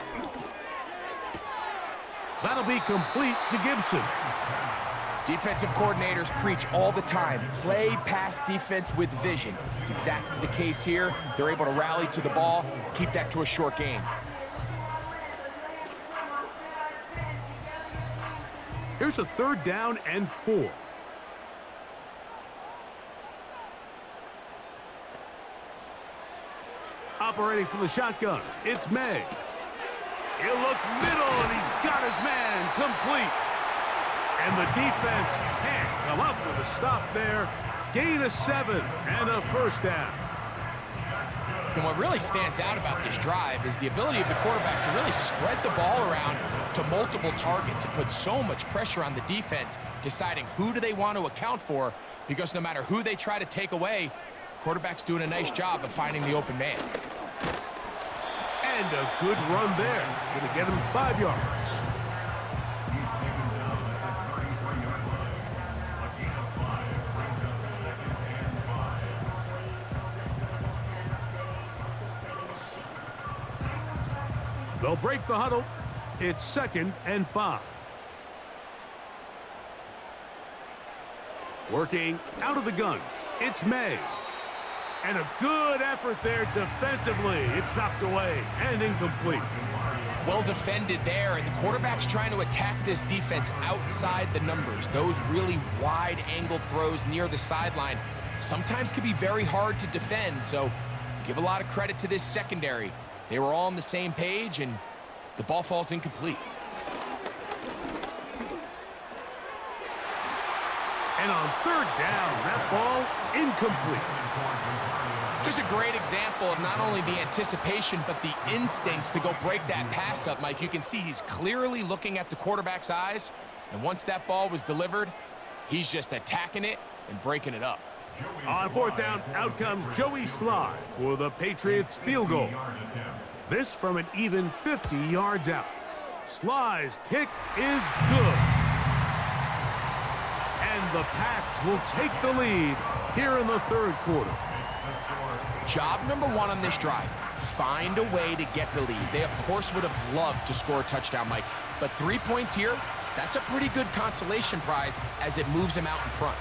That'll be complete to Gibson. Defensive coordinators preach all the time, play pass defense with vision. It's exactly the case here. They're able to rally to the ball, keep that to a short gain. Here's a 3rd down and 4. Operating from the shotgun, it's May. He'll look middle, and he's got his man complete. And the defense can't come up with a stop there. Gain of 7 and a 1st down. And what really stands out about this drive is the ability of the quarterback to really spread the ball around to multiple targets and put so much pressure on the defense, deciding who do they want to account for, because no matter who they try to take away, the quarterback's doing a nice job of finding the open man. And a good run there. Going to get him 5 yards. They'll break the huddle. It's 2nd and 5. Working out of the gun. It's May. And a good effort there defensively. It's knocked away and incomplete. Well defended there, and the quarterback's trying to attack this defense outside the numbers. Those really wide angle throws near the sideline sometimes can be very hard to defend, so give a lot of credit to this secondary. They were all on the same page, and the ball falls incomplete. And on 3rd down, that ball incomplete. Just a great example of not only the anticipation, but the instincts to go break that pass up, Mike. You can see he's clearly looking at the quarterback's eyes, and once that ball was delivered, he's just attacking it and breaking it up. On 4th down, out comes Joey Sly for the Patriots field goal. This from an even 50 yards out. Sly's kick is good. And the Pats will take the lead here in the 3rd quarter. Job number 1 on this drive, find a way to get the lead. They, of course, would have loved to score a touchdown, Mike. But 3 points here, that's a pretty good consolation prize as it moves him out in front.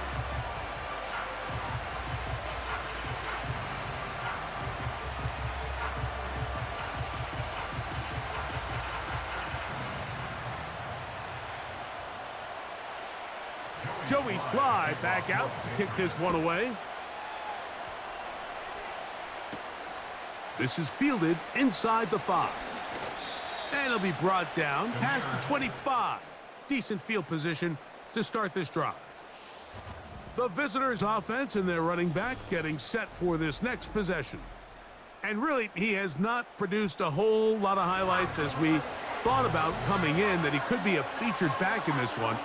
Joey Sly back out to kick this one away. This is fielded inside the 5. And it'll be brought down past the 25. Decent field position to start this drive. The visitors' offense and their running back getting set for this next possession. And really, he has not produced a whole lot of highlights as we thought about coming in that he could be a featured back in this one.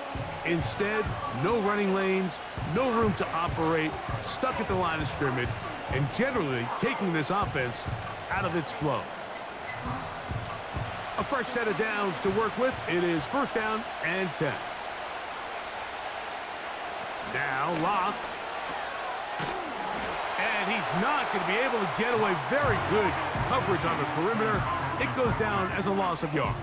Instead, no running lanes, no room to operate, stuck at the line of scrimmage, and generally taking this offense out of its flow. A fresh set of downs to work with. It is 1st down and 10. Now Locke. And he's not going to be able to get away. Very good coverage on the perimeter. It goes down as a loss of yards.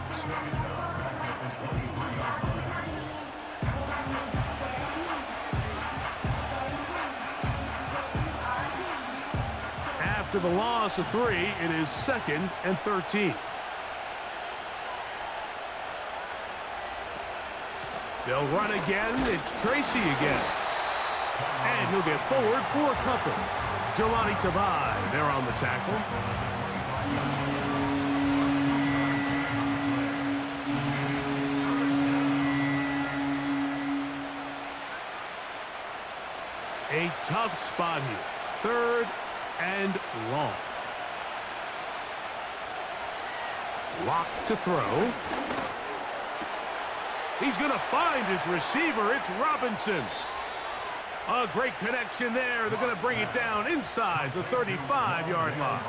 After the loss of 3, it is 2nd and 13. They'll run again. It's Tracy again. And he'll get forward for a couple. Jelani Tavai there on the tackle. A tough spot here. 3rd and long. Lock to throw. He's going to find his receiver. It's Robinson. A great connection there. They're going to bring it down inside the 35-yard line.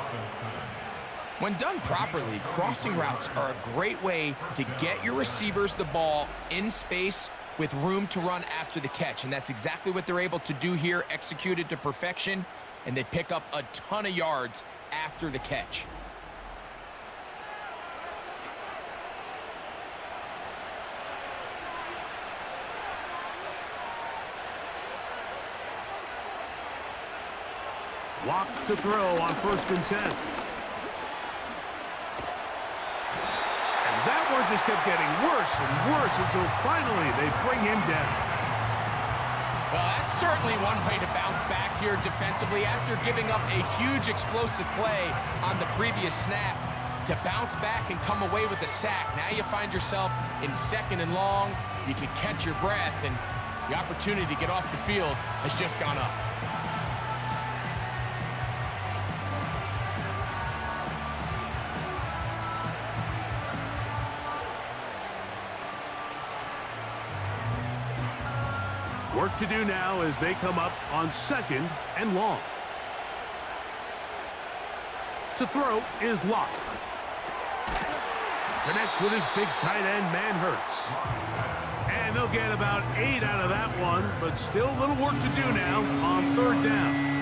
When done properly, crossing routes are a great way to get your receivers the ball in space with room to run after the catch. And that's exactly what they're able to do here, executed to perfection. And they pick up a ton of yards after the catch. Lock to throw on 1st and 10. And that one just kept getting worse and worse until finally they bring him down. Well, that's certainly one way to bounce back here defensively after giving up a huge explosive play on the previous snap. To bounce back and come away with a sack. Now you find yourself in 2nd and long. You can catch your breath, and the opportunity to get off the field has just gone up. Work to do now as they come up on 2nd and long. To throw is Locke. Connects with his big tight end, man Hurts. And they'll get about 8 out of that one, but still a little work to do now on 3rd down.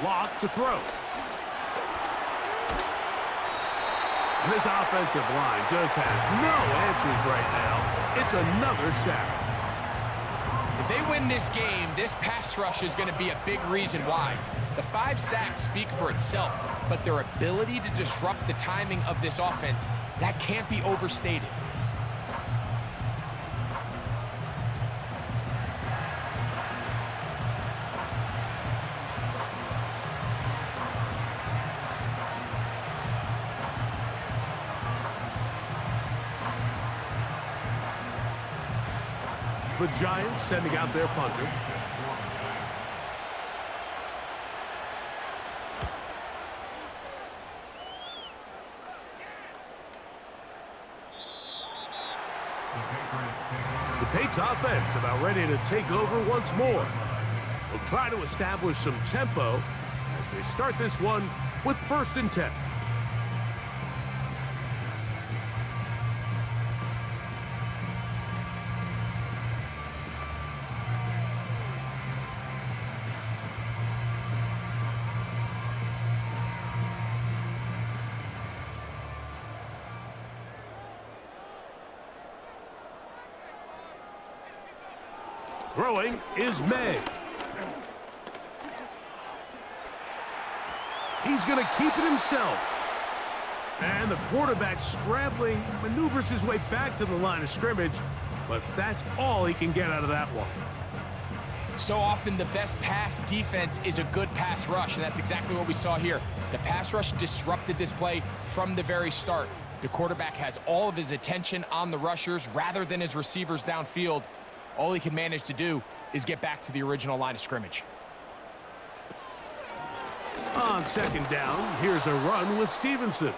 Locke to throw. And this offensive line just has no answers right now. It's another sack. If they win this game, this pass rush is going to be a big reason why. The 5 sacks speak for itself, but their ability to disrupt the timing of this offense, that can't be overstated. The Giants sending out their punter. The Patriots offense about ready to take over once more. They'll try to establish some tempo as they start this one with 1st and 10. Throwing is May. He's going to keep it himself. And the quarterback scrambling, maneuvers his way back to the line of scrimmage, but that's all he can get out of that one. So often the best pass defense is a good pass rush, and that's exactly what we saw here. The pass rush disrupted this play from the very start. The quarterback has all of his attention on the rushers rather than his receivers downfield. All he can manage to do is get back to the original line of scrimmage. On 2nd down, here's a run with Stevenson.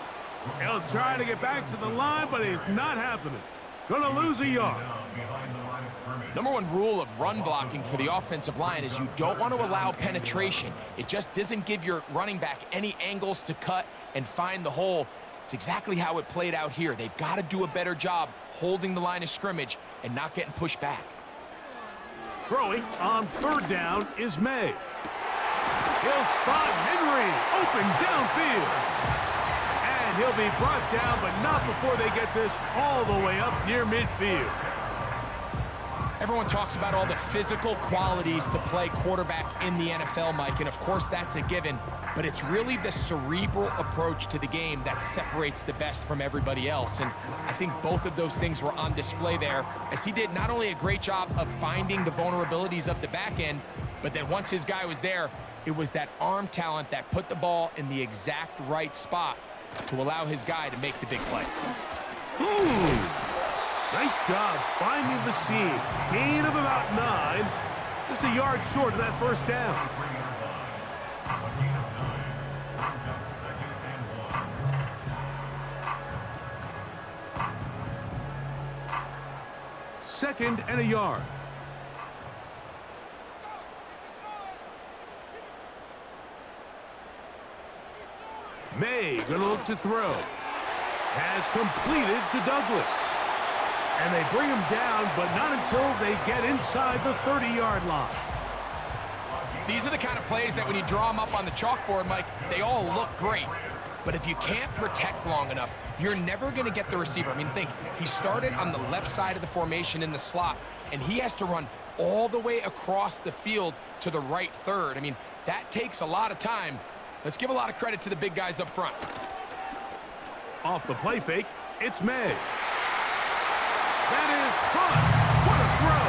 He'll try to get back to the line, but it's not happening. Gonna lose a yard. Number 1 rule of run blocking for the offensive line is you don't want to allow penetration. It just doesn't give your running back any angles to cut and find the hole. It's exactly how it played out here. They've got to do a better job holding the line of scrimmage and not getting pushed back. Throwing on 3rd down is May. He'll spot Henry open downfield. And he'll be brought down, but not before they get this all the way up near midfield. Everyone talks about all the physical qualities to play quarterback in the NFL, Mike, and of course that's a given, but it's really the cerebral approach to the game that separates the best from everybody else, and I think both of those things were on display there, as he did not only a great job of finding the vulnerabilities of the back end, but then once his guy was there, it was that arm talent that put the ball in the exact right spot to allow his guy to make the big play. Nice job finding the seam. Gain of about 9. Just a yard short of that 1st down. Second and a yard. May gonna look to throw. Has completed to Douglas. And they bring him down, but not until they get inside the 30-yard line. These are the kind of plays that when you draw them up on the chalkboard, Mike, they all look great. But if you can't protect long enough, you're never going to get the receiver. I mean, think, he started on the left side of the formation in the slot, and he has to run all the way across the field to the right third. I mean, that takes a lot of time. Let's give a lot of credit to the big guys up front. Off the play fake, it's May. That is caught. What a throw.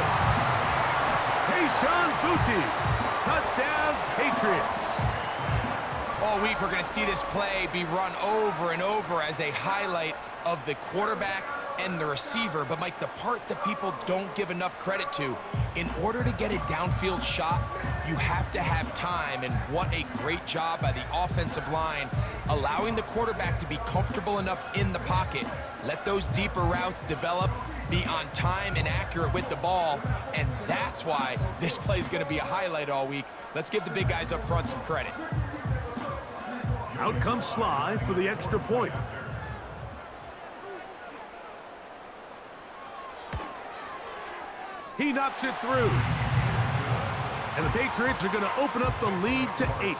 Tayshaun Boutte. Touchdown, Patriots. All week, we're going to see this play be run over and over as a highlight of the quarterback and the receiver. But, Mike, the part that people don't give enough credit to, in order to get a downfield shot, you have to have time. And what a great job by the offensive line, allowing the quarterback to be comfortable enough in the pocket. Let those deeper routes develop, be on time and accurate with the ball. And that's why this play is going to be a highlight all week. Let's give the big guys up front some credit. Out comes Sly for the extra point. He knocks it through. And the Patriots are going to open up the lead to 8.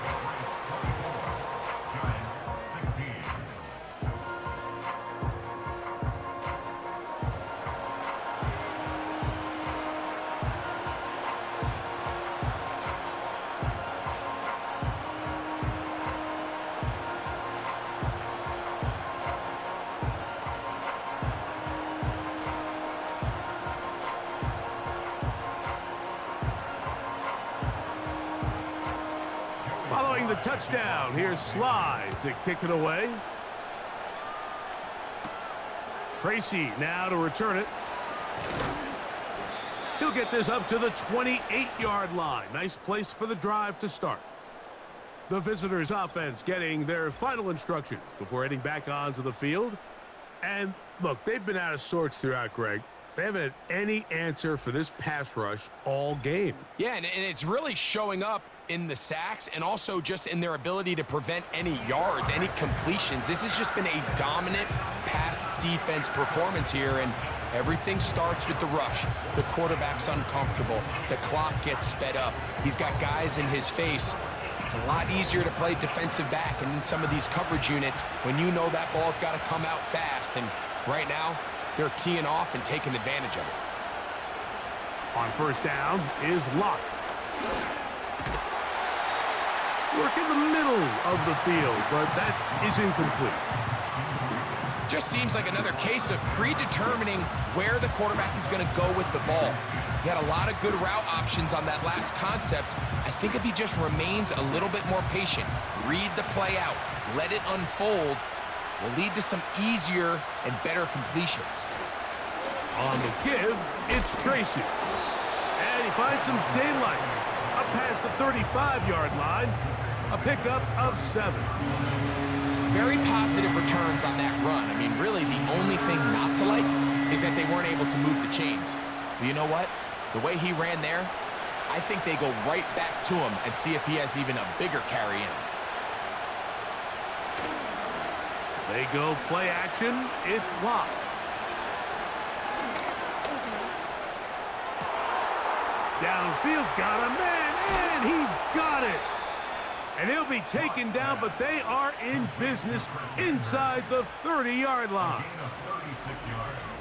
Following the touchdown, here's Sly to kick it away. Tracy now to return it. He'll get this up to the 28-yard line. Nice place for the drive to start. The visitors' offense getting their final instructions before heading back onto the field. And look, they've been out of sorts throughout, Greg. They haven't had any answer for this pass rush all game. Yeah, and it's really showing up in the sacks and also just in their ability to prevent any yards, any completions. This has just been a dominant pass defense performance here, and everything starts with the rush. The quarterback's uncomfortable. The clock gets sped up. He's got guys in his face. It's a lot easier to play defensive back and in some of these coverage units when you know that ball's got to come out fast. And right now, they're teeing off and taking advantage of it. On first down is Locke. Work in the middle of the field, but that is incomplete. Just seems like another case of predetermining where the quarterback is going to go with the ball. He had a lot of good route options on that last concept. I think if he just remains a little bit more patient, read the play out, let it unfold, will lead to some easier and better completions. On the give, it's Tracy. And he finds some daylight. Up past the 35-yard line, a pickup of 7. Very positive returns on that run. I mean, really, the only thing not to like is that they weren't able to move the chains. But you know what? The way he ran there, I think they go right back to him and see if he has even a bigger carry in him. They go play action. It's Locke. Downfield, got a man, and he's got it. And he'll be taken down, but they are in business inside the 30-yard line.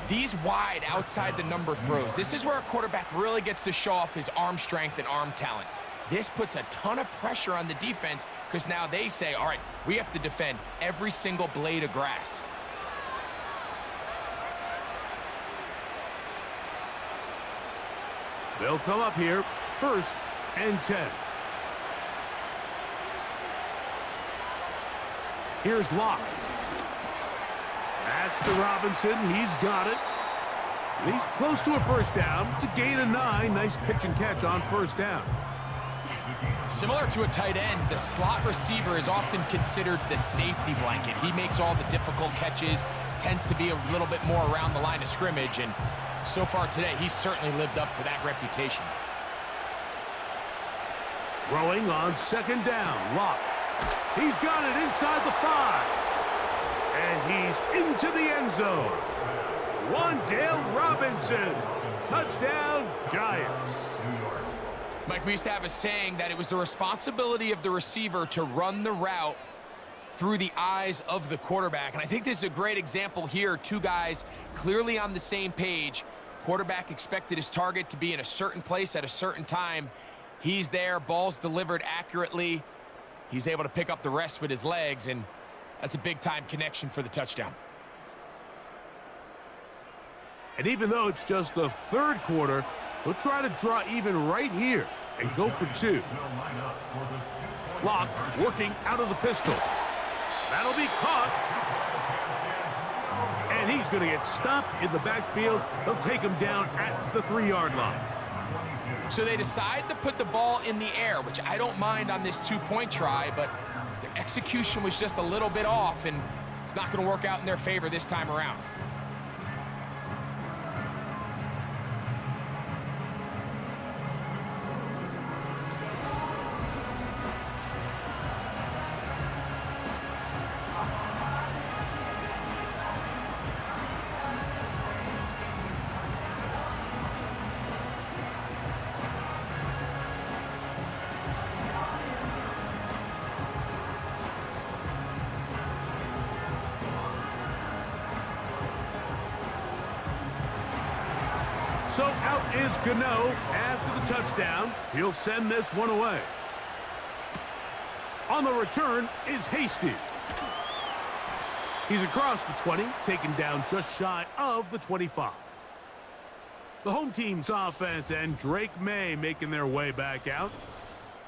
These wide outside the number throws, this is where a quarterback really gets to show off his arm strength and arm talent. This puts a ton of pressure on the defense because now they say, all right, we have to defend every single blade of grass. They'll come up here, 1st and 10. Here's Locke. That's to Robinson. He's got it. And he's close to a first down. It's a gain of 9. Nice pitch and catch on first down. Similar to a tight end, the slot receiver is often considered the safety blanket. He makes all the difficult catches, tends to be a little bit more around the line of scrimmage, and so far today, he's certainly lived up to that reputation. Throwing on 2nd down, Locke. He's got it inside the 5. And he's into the end zone. Wan'Dale Robinson. Touchdown, Giants. Mike, we used to have a saying that it was the responsibility of the receiver to run the route through the eyes of the quarterback. And I think this is a great example here. Two guys clearly on the same page. Quarterback expected his target to be in a certain place at a certain time. He's there, ball's delivered accurately. He's able to pick up the rest with his legs, and that's a big-time connection for the touchdown. And even though it's just the third quarter, they'll try to draw even right here and go for two. Lock working out of the pistol. That'll be caught. And he's going to get stopped in the backfield. They'll take him down at the 3-yard line. So they decide to put the ball in the air, which I don't mind on this two-point try, but the execution was just a little bit off, and it's not going to work out in their favor this time around. So out is Gano after the touchdown. He'll send this one away. On the return is Hasty. He's across the 20, taken down just shy of the 25. The home team's offense and Drake May making their way back out.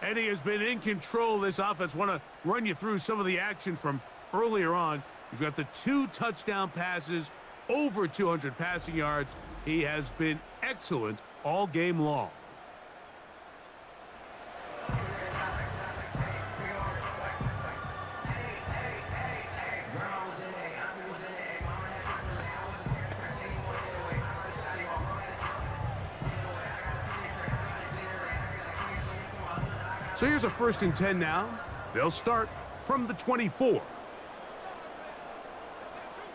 Eddie has been in control of this offense. Want to run you through some of the action from earlier on. You've got the 2 touchdown passes, over 200 passing yards. He has been excellent all game long. So here's a 1st and 10 now. They'll start from the 24.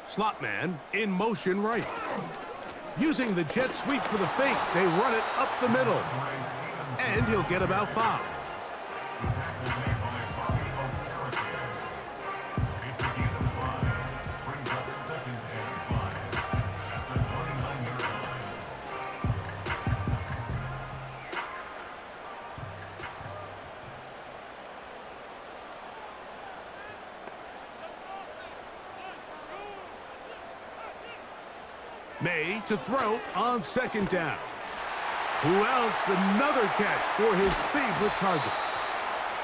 Slot man in motion right. Using the jet sweep for the fake, they run it up the middle. And he'll get about 5. May to throw on 2nd down. Who else? Another catch for his favorite target.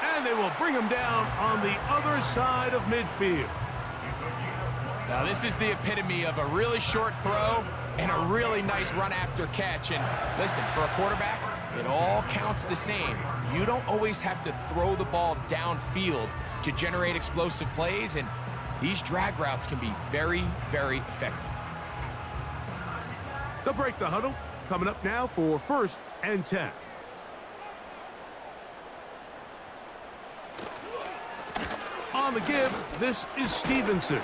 And they will bring him down on the other side of midfield. Now this is the epitome of a really short throw and a really nice run after catch. And listen, for a quarterback, it all counts the same. You don't always have to throw the ball downfield to generate explosive plays, and these drag routes can be very, very effective. They'll break the huddle. Coming up now for 1st and 10. On the give, this is Stevenson.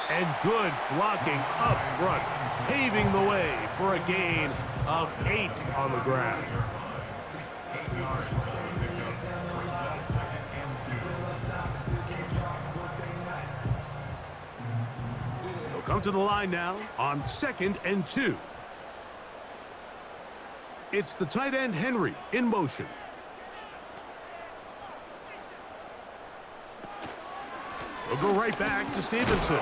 And good blocking up front, paving the way for a gain of 8 on the ground. They'll come to the line now on 2nd and 2. It's the tight end Henry in motion. We'll go right back to Stevenson.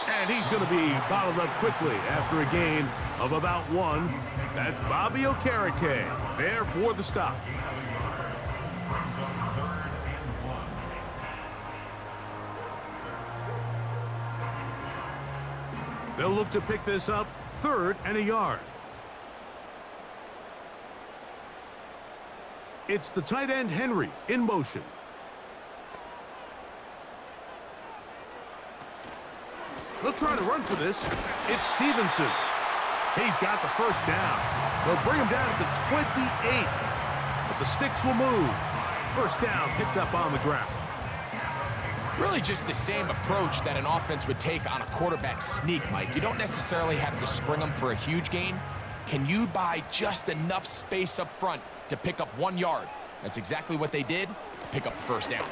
And he's going to be bottled up quickly after a gain of about 1. That's Bobby Okereke there for the stop. They'll look to pick this up 3rd and a yard. It's the tight end Henry in motion. They'll try to run for this. It's Stevenson. He's got the 1st down. They'll bring him down at the 28. But the sticks will move. 1st down picked up on the ground. Really just the same approach that an offense would take on a quarterback sneak, Mike. You don't necessarily have to spring them for a huge gain. Can you buy just enough space up front to pick up 1 yard. That's exactly what they did to pick up the first down.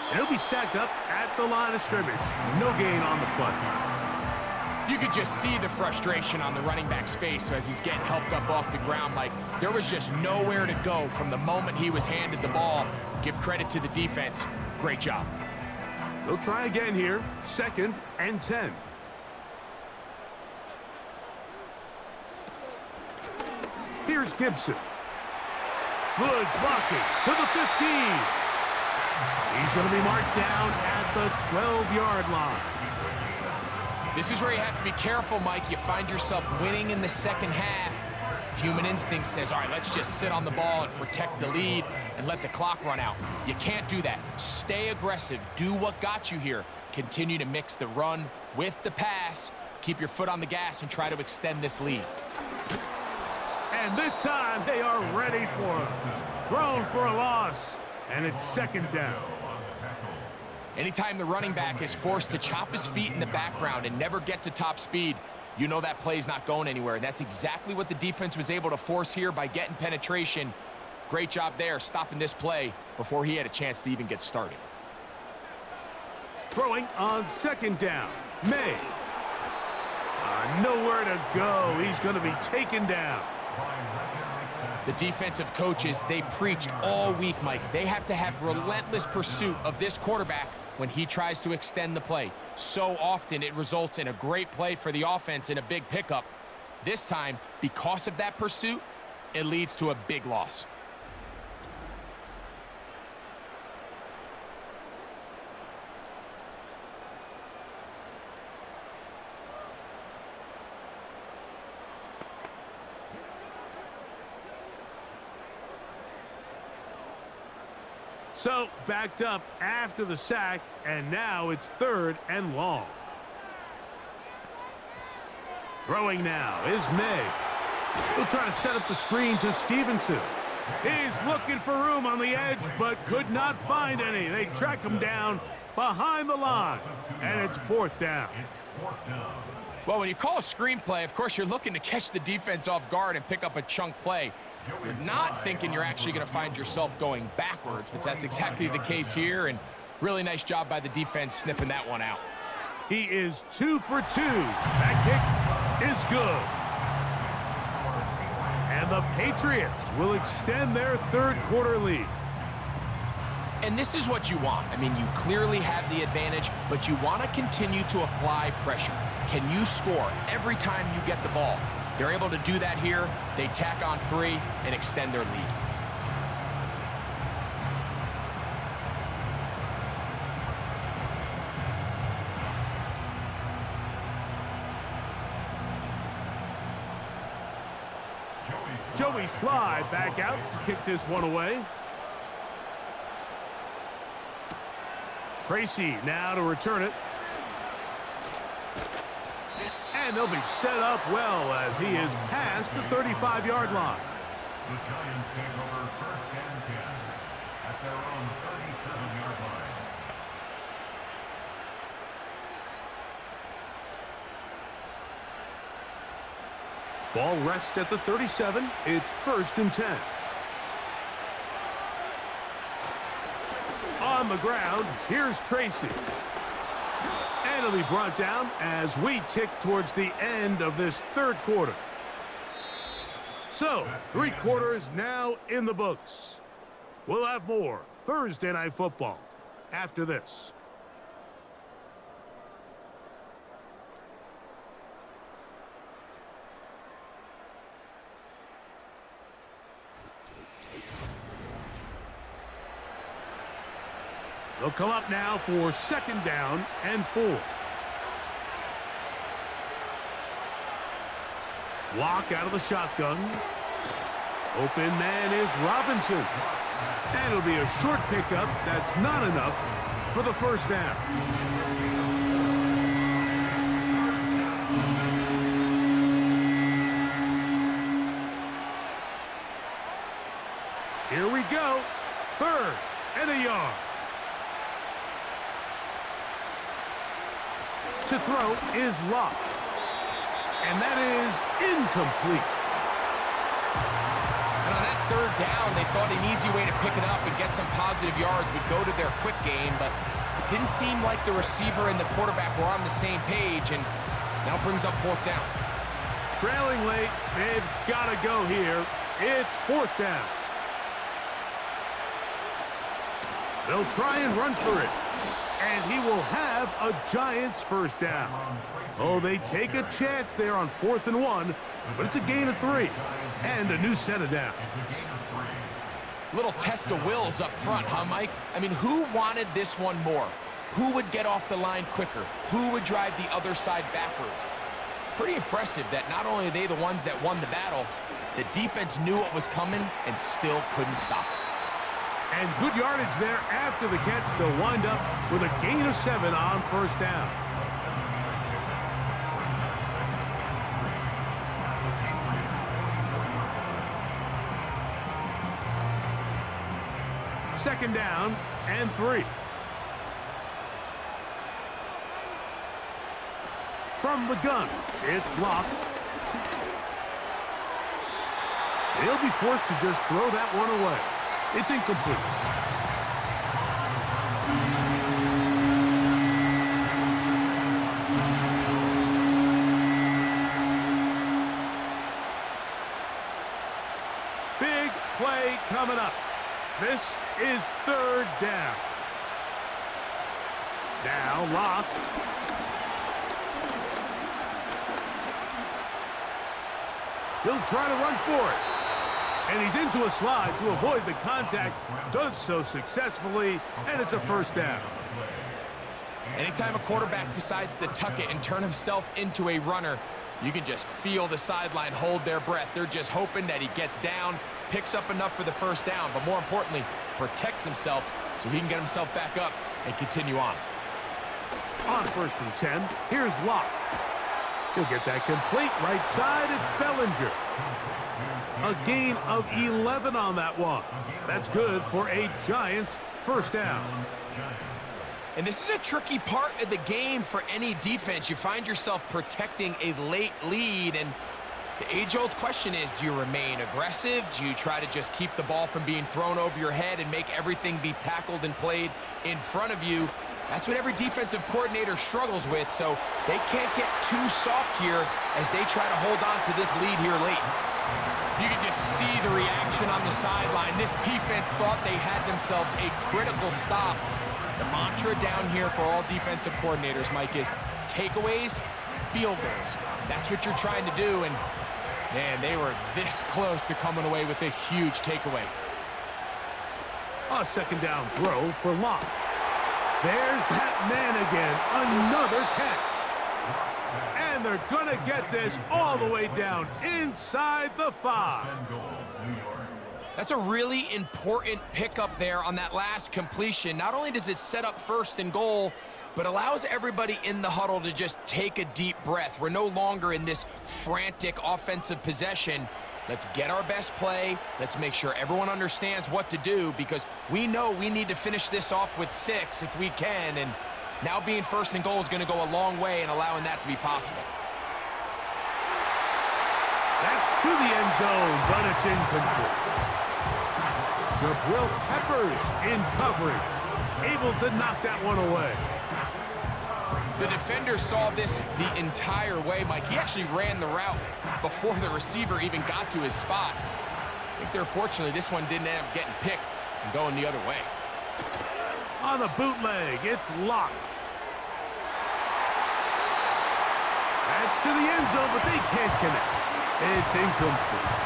And he'll be stacked up at the line of scrimmage. No gain on the play. You could just see the frustration on the running back's face as he's getting helped up off the ground. Like, there was just nowhere to go from the moment he was handed the ball. Give credit to the defense. Great job. They'll try again here. 2nd and 10. Here's Gibson. Good blocking to the 15. He's going to be marked down at the 12-yard line. This is where you have to be careful, Mike. You find yourself winning in the second half. Human instinct says, all right, let's just sit on the ball and protect the lead and let the clock run out. You can't do that. Stay aggressive. Do what got you here. Continue to mix the run with the pass. Keep your foot on the gas and try to extend this lead. And this time they are ready for it. Thrown for a loss. And it's 2nd down. Anytime the running back is forced to chop his feet in the background and never get to top speed, you know that play's not going anywhere. And that's exactly what the defense was able to force here by getting penetration. Great job there, stopping this play before he had a chance to even get started. Throwing on 2nd down. May. Nowhere to go. He's going to be taken down. The defensive coaches, they preached all week, Mike. They have to have relentless pursuit of this quarterback when he tries to extend the play. So often it results in a great play for the offense and a big pickup. This time, because of that pursuit, it leads to a big loss. So, backed up after the sack, and now it's 3rd and long. Throwing now is May. He'll try to set up the screen to Stevenson. He's looking for room on the edge, but could not find any. They track him down behind the line, and it's 4th down. Well, when you call a screenplay, of course, you're looking to catch the defense off guard and pick up a chunk play. You're not thinking you're actually going to find yourself going backwards, but that's exactly the case here, and really nice job by the defense sniffing that one out. He is 2 for 2. That kick is good. And the Patriots will extend their 3rd quarter lead. And this is what you want. I mean, you clearly have the advantage, but you want to continue to apply pressure. Can you score every time you get the ball? They're able to do that here. They tack on 3 and extend their lead. Joey Sly back out to kick this one away. Tracy now to return it. And they'll be set up well as he is past the 35-yard line. The Giants take over 1st and 10 at their own 37-yard line. Ball rests at the 37. It's 1st and 10. On the ground, here's Tracy. And it'll be brought down as we tick towards the end of this 3rd quarter. So, 3 quarters now in the books. We'll have more Thursday Night Football after this. They'll come up now for 2nd down and 4. Walk out of the shotgun. Open man is Robinson. And it'll be a short pickup. That's not enough for the 1st down. Here we go. 3rd and a yard. To throw is Locke. And that is incomplete. And on that third down, they thought an easy way to pick it up and get some positive yards would go to their quick game, but it didn't seem like the receiver and the quarterback were on the same page, and now brings up fourth down. Trailing late, they've got to go here. It's fourth down. They'll try and run for it. And he will have a Giants first down. Oh, they take a chance there on 4th and 1, but it's a gain of 3 and a new set of downs. Little test of wills up front, huh, Mike? I mean, who wanted this one more? Who would get off the line quicker? Who would drive the other side backwards? Pretty impressive that not only are they the ones that won the battle, the defense knew what was coming and still couldn't stop it. And good yardage there after the catch. They'll wind up with a gain of 7 on first down. Second down and 3. From the gun, it's Locke. They'll be forced to just throw that one away. It's incomplete. Big play coming up. This is third down. Now Locke. He'll try to run for it. And he's into a slide to avoid the contact. Does so successfully, and it's a first down. Anytime a quarterback decides to tuck it and turn himself into a runner, you can just feel the sideline hold their breath. They're just hoping that he gets down, picks up enough for the first down, but more importantly, protects himself so he can get himself back up and continue on. On 1st and 10, here's Locke. He'll get that complete right side. It's Bellinger. A gain of 11 on that one. That's good for a Giants first down. And this is a tricky part of the game for any defense. You find yourself protecting a late lead, and the age-old question is, do you remain aggressive? Do you try to just keep the ball from being thrown over your head and make everything be tackled and played in front of you? That's what every defensive coordinator struggles with, so they can't get too soft here as they try to hold on to this lead here late. You can just see the reaction on the sideline. This defense thought they had themselves a critical stop. The mantra down here for all defensive coordinators, Mike, is takeaways, field goals. That's what you're trying to do, and man, they were this close to coming away with a huge takeaway. A second down throw for Locke. There's that man again, another catch. And they're going to get this all the way down inside the 5. That's a really important pickup there on that last completion. Not only does it set up 1st and goal, but allows everybody in the huddle to just take a deep breath. We're no longer in this frantic offensive possession. Let's get our best play. Let's make sure everyone understands what to do, because we know we need to finish this off with 6 if we can, and now being 1st and goal is going to go a long way in allowing that to be possible. That's to the end zone, but it's incomplete. Jabril Peppers in coverage, able to knock that one away. The defender saw this the entire way, Mike. He actually ran the route before the receiver even got to his spot. I think fortunately this one didn't end up getting picked and going the other way. On a bootleg, it's Locke. That's to the end zone, but they can't connect. It's incomplete.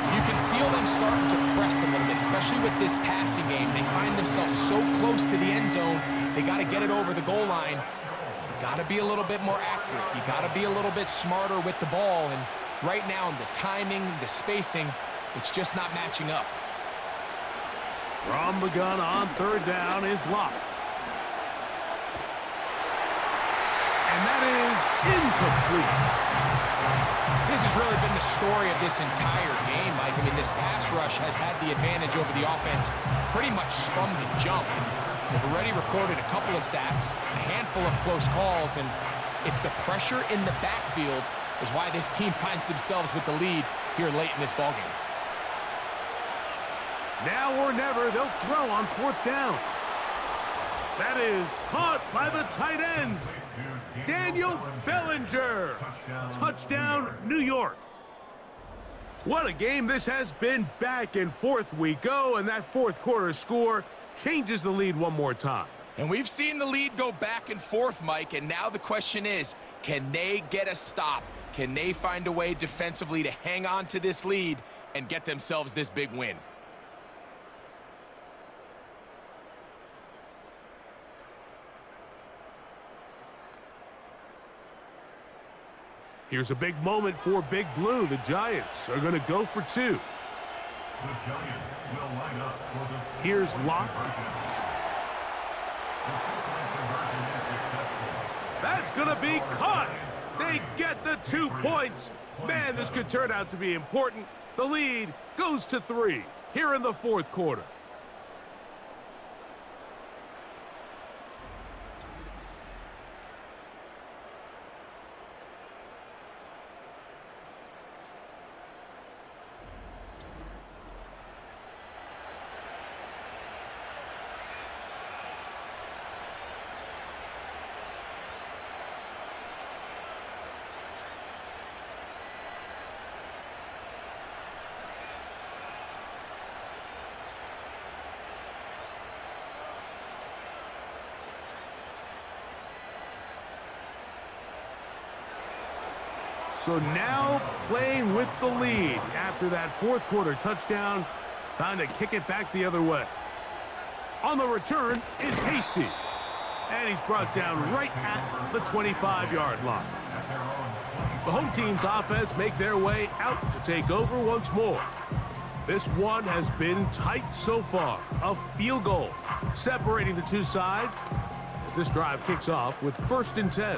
You can feel them starting to press a little bit, especially with this passing game. They find themselves so close to the end zone, they got to get it over the goal line. You got to be a little bit more accurate. You got to be a little bit smarter with the ball. And right now, the timing, the spacing, it's just not matching up. From the gun on 3rd down is Locke. And that is incomplete. This has really been the story of this entire game, Mike. I mean, this pass rush has had the advantage over the offense pretty much from the jump. They've already recorded a couple of sacks, a handful of close calls, and it's the pressure in the backfield is why this team finds themselves with the lead here late in this ballgame. Now or never, they'll throw on 4th down. That is caught by the tight end, Daniel Bellinger. Touchdown, New York. What a game this has been. Back and forth we go, and that 4th quarter score changes the lead one more time. And we've seen the lead go back and forth, Mike, and now the question is, can they get a stop? Can they find a way defensively to hang on to this lead and get themselves this big win? Here's a big moment for Big Blue. The Giants are going to go for 2. The Giants will line up for the Here's Locke. That's going to be caught. They get the 2 points. Man, this could turn out to be important. The lead goes to 3 here in the 4th quarter. So now playing with the lead after that 4th quarter touchdown. Time to kick it back the other way. On the return is Hasty. And he's brought down right at the 25-yard line. The home team's offense make their way out to take over once more. This one has been tight so far. A field goal separating the 2 sides as this drive kicks off with 1st and 10.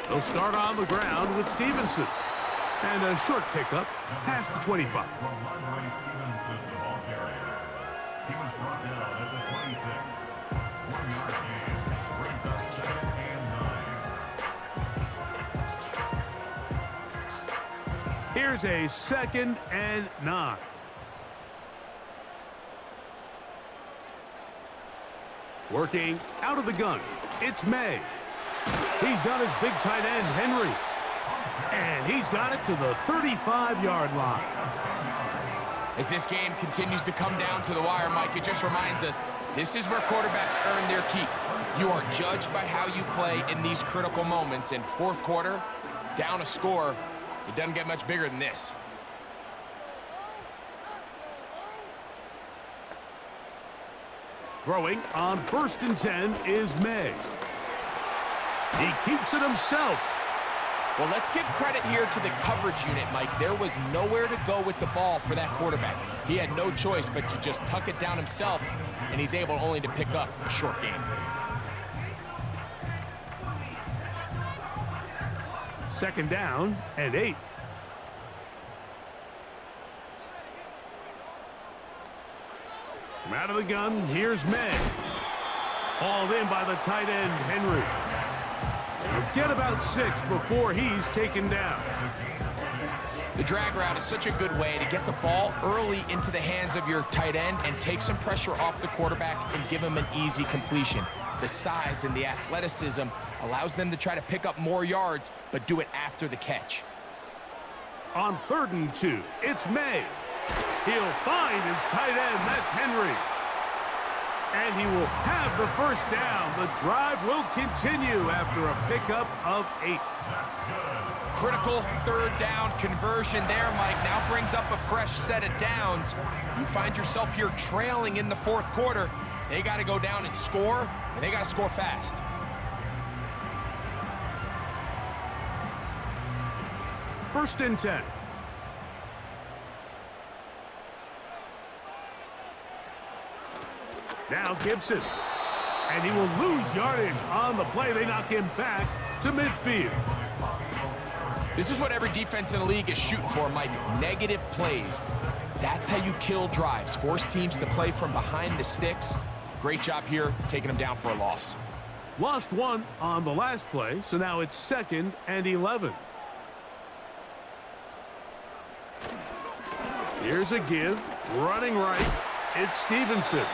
They'll start on the ground with Stevenson. And a short pickup past the 25. Stevenson, the ball carrier. He was brought down at the 26. 1-yard gain brings up 2nd and 9. Here's a 2nd and 9. Working out of the gun, it's May. He's got his big tight end, Henry. And he's got it to the 35-yard line. As this game continues to come down to the wire, Mike, it just reminds us, this is where quarterbacks earn their keep. You are judged by how you play in these critical moments. In 4th quarter, down a score, it doesn't get much bigger than this. Throwing on 1st and 10 is May. He keeps it himself. Well, let's give credit here to the coverage unit, Mike. There was nowhere to go with the ball for that quarterback. He had no choice but to just tuck it down himself, and he's able only to pick up a short gain. 2nd down and 8. From out of the gun, here's May. Hauled in by the tight end, Henry. They'll get about 6 before he's taken down. The drag route is such a good way to get the ball early into the hands of your tight end and take some pressure off the quarterback and give him an easy completion. The size and the athleticism allows them to try to pick up more yards, but do it after the catch. On 3rd and 2, it's May. He'll find his tight end, that's Henry. And he will have the 1st down. The drive will continue after a pickup of 8. Critical 3rd down conversion there, Mike. Now brings up a fresh set of downs. You find yourself here trailing in the 4th quarter. They got to go down and score, and they got to score fast. First and 10. Now Gibson. And he will lose yardage on the play. They knock him back to midfield. This is what every defense in the league is shooting for, Mike. Negative plays. That's how you kill drives. Force teams to play from behind the sticks. Great job here, taking him down for a loss. Lost one on the last play, so now it's 2nd and 11. Here's a give, running right. It's Stevenson.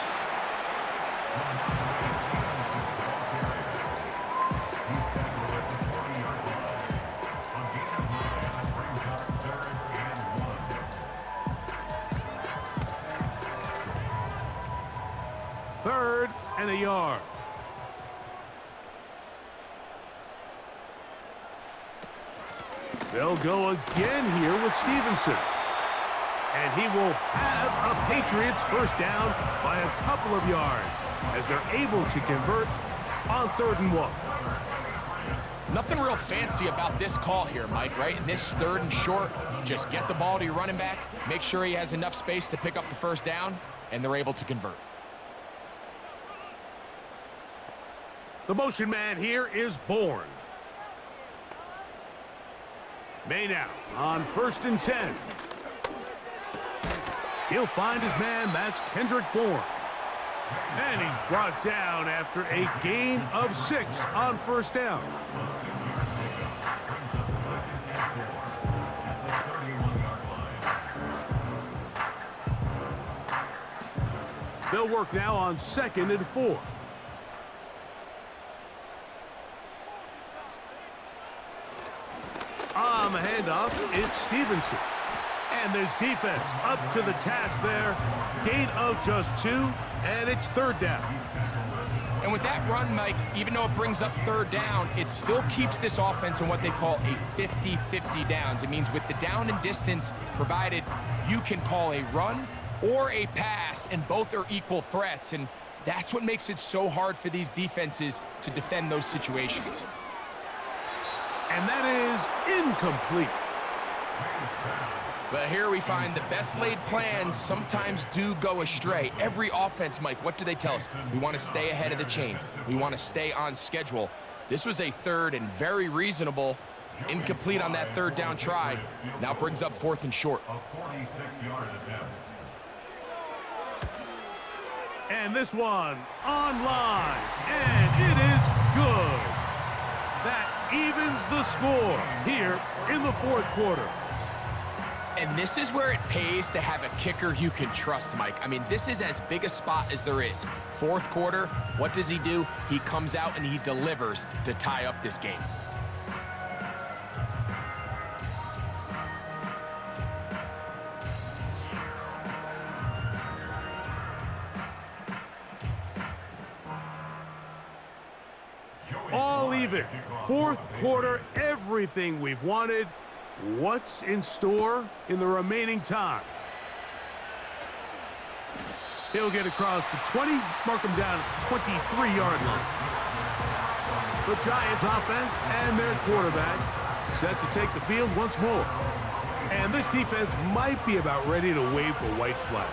Third and a yard. They'll go again here with Stevenson. And he will have a Patriots first down by a couple of yards as they're able to convert on 3rd and 1. Nothing real fancy about this call here, Mike, right? In this 3rd and short, just get the ball to your running back, make sure he has enough space to pick up the first down, and they're able to convert. The motion man here is Bourne. May now on 1st and 10. He'll find his man. That's Kendrick Bourne. And he's brought down after a gain of 6 on 1st down. They'll work now on 2nd and 4. On the handoff, it's Stevenson. And this defense up to the task there. Gain of just 2, and it's 3rd down. And with that run, Mike, even though it brings up 3rd down, it still keeps this offense in what they call a 50-50 downs. It means with the down and distance provided, you can call a run or a pass, and both are equal threats. And that's what makes it so hard for these defenses to defend those situations. And that is incomplete. But here we find the best laid plans sometimes do go astray. Every offense, Mike, what do they tell us? We want to stay ahead of the chains. We want to stay on schedule. This was a 3rd and very reasonable, incomplete on that 3rd down try. Now brings up 4th and short. A 46-yard attempt. And this one online, and it is good. That evens the score here in the 4th quarter. And this is where it pays to have a kicker you can trust, Mike. I mean, this is as big a spot as there is. 4th quarter, what does he do? He comes out and he delivers to tie up this game. All even. 4th quarter, everything we've wanted. What's in store in the remaining time? He'll get across the 20, mark him down at the 23-yard line. The Giants offense and their quarterback set to take the field once more. And this defense might be about ready to wave the white flag.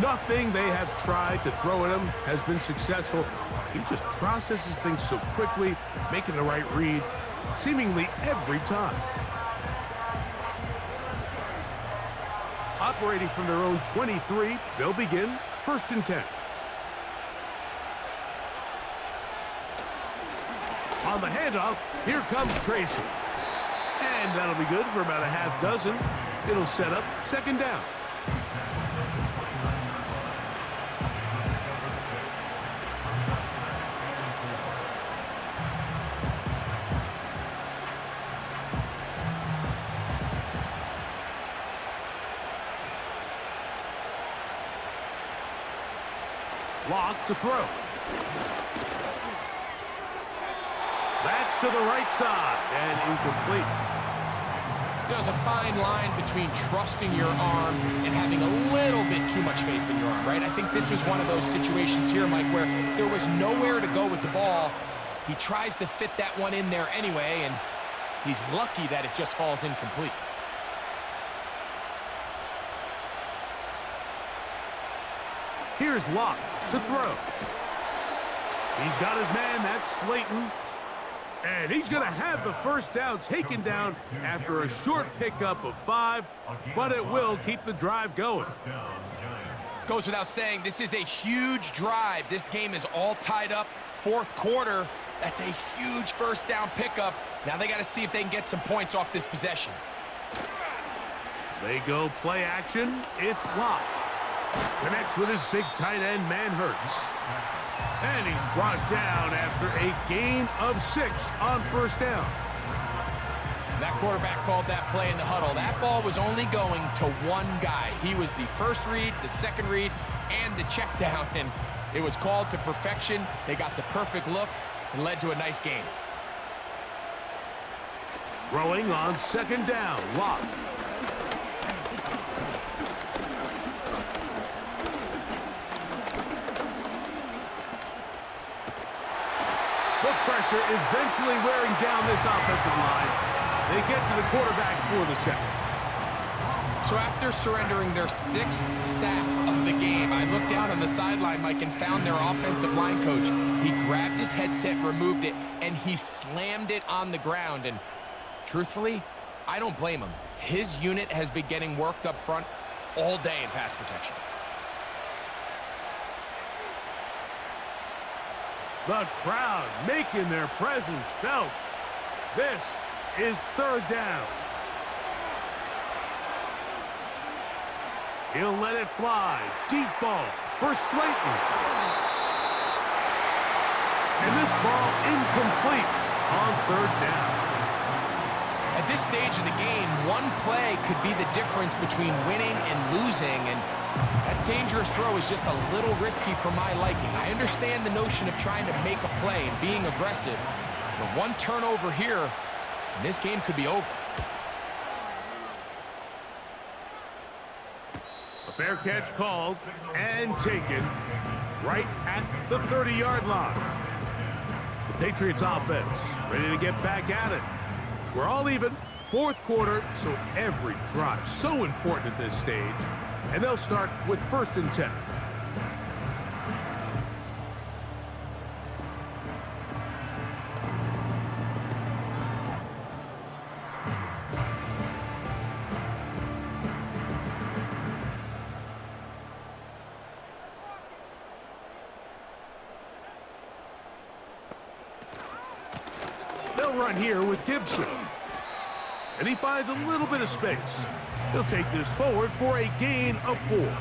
Nothing they have tried to throw at him has been successful. He just processes things so quickly, making the right read, seemingly every time. Operating from their own 23, they'll begin 1st and 10. On the handoff, here comes Tracy. And that'll be good for about a half dozen. It'll set up 2nd down. Lock to throw. That's to the right side and incomplete. There's a fine line between trusting your arm and having a little bit too much faith in your arm, right? I think this was one of those situations here, Mike, where there was nowhere to go with the ball. He tries to fit that one in there anyway, and he's lucky that it just falls incomplete. Here's Locke to throw. He's got his man, that's Slayton. And he's going to have the first down taken down after a short pickup of 5, but it will keep the drive going. goes without saying, this is a huge drive. This game is all tied up. Fourth quarter, that's a huge first down pickup. Now they got to see if they can get some points off this possession. They go play action. It's Locke. Connects with his big tight end, man Hurts. And he's brought down after a gain of 6 on first down. That quarterback called that play in the huddle. That ball was only going to one guy. He was the first read, the second read, and the check down. And it was called to perfection. They got the perfect look and led to a nice game. Throwing on second down, Locke. The pressure eventually wearing down this offensive line. They get to the quarterback for the sack. So after surrendering their 6th sack of the game, I looked down on the sideline, Mike, and found their offensive line coach. He grabbed his headset, removed it, and he slammed it on the ground. And truthfully, I don't blame him. His unit has been getting worked up front all day in pass protection. The crowd making their presence felt. This is third down. He'll let it fly. Deep ball for Slayton. And this ball incomplete on third down. At this stage of the game, one play could be the difference between winning and losing, and that dangerous throw is just a little risky for my liking. I understand the notion of trying to make a play and being aggressive, but one turnover here, and this game could be over. A fair catch called and taken right at the 30-yard line. The Patriots offense ready to get back at it. We're all even, fourth quarter, so every drive so important at this stage. And they'll start with 1st and 10. They'll run here with Gibson. And he finds a little bit of space. He'll take this forward for a gain of 4.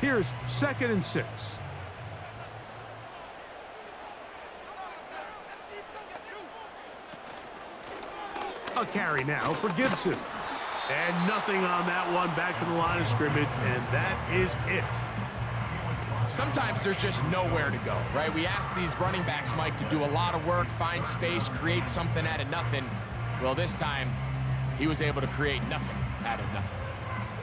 Here's 2nd and 6. A carry now for Gibson. And nothing on that one, back to the line of scrimmage, and that is it. Sometimes there's just nowhere to go, right? We ask these running backs, Mike, to do a lot of work, find space, create something out of nothing. Well, this time, he was able to create nothing out of nothing.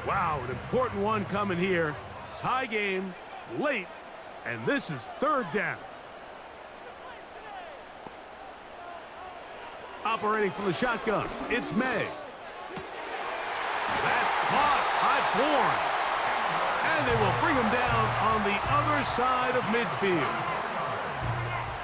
Wow, an important one coming here. Tie game, late, and this is 3rd down. Operating from the shotgun, it's May. That's caught by Bourne. And they will bring him down on the other side of midfield.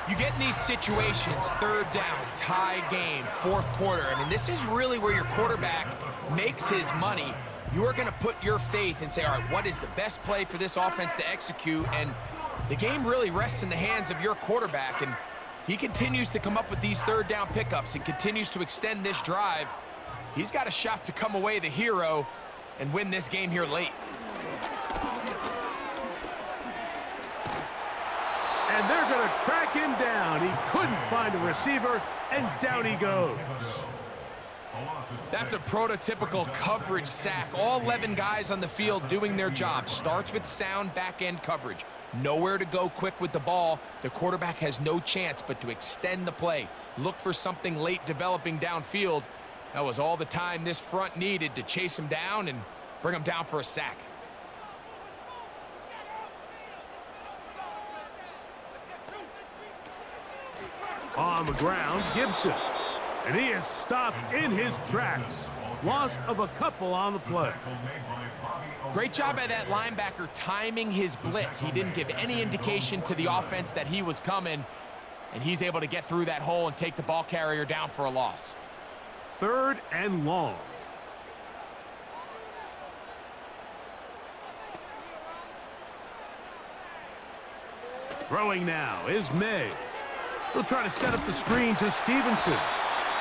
You get in these situations, 3rd down, tie game, 4th quarter. I mean, this is really where your quarterback makes his money. You are going to put your faith and say, all right, what is the best play for this offense to execute? And the game really rests in the hands of your quarterback. And if he continues to come up with these 3rd down pickups and continues to extend this drive, he's got a shot to come away the hero and win this game here late. And they're going to track him down. He couldn't find a receiver, and down he goes. That's a prototypical coverage sack. All 11 guys on the field doing their job. Starts with sound back-end coverage. Nowhere to go quick with the ball. The quarterback has no chance but to extend the play. Look for something late developing downfield. That was all the time this front needed to chase him down and bring him down for a sack. On the ground, Gibson. And he is stopped in his tracks. Loss of a couple on the play. Great job by that linebacker timing his blitz. He didn't give any indication to the offense that he was coming. and he's able to get through that hole and take the ball carrier down for a loss. 3rd and long. Throwing now is May. He'll try to set up the screen to Stevenson.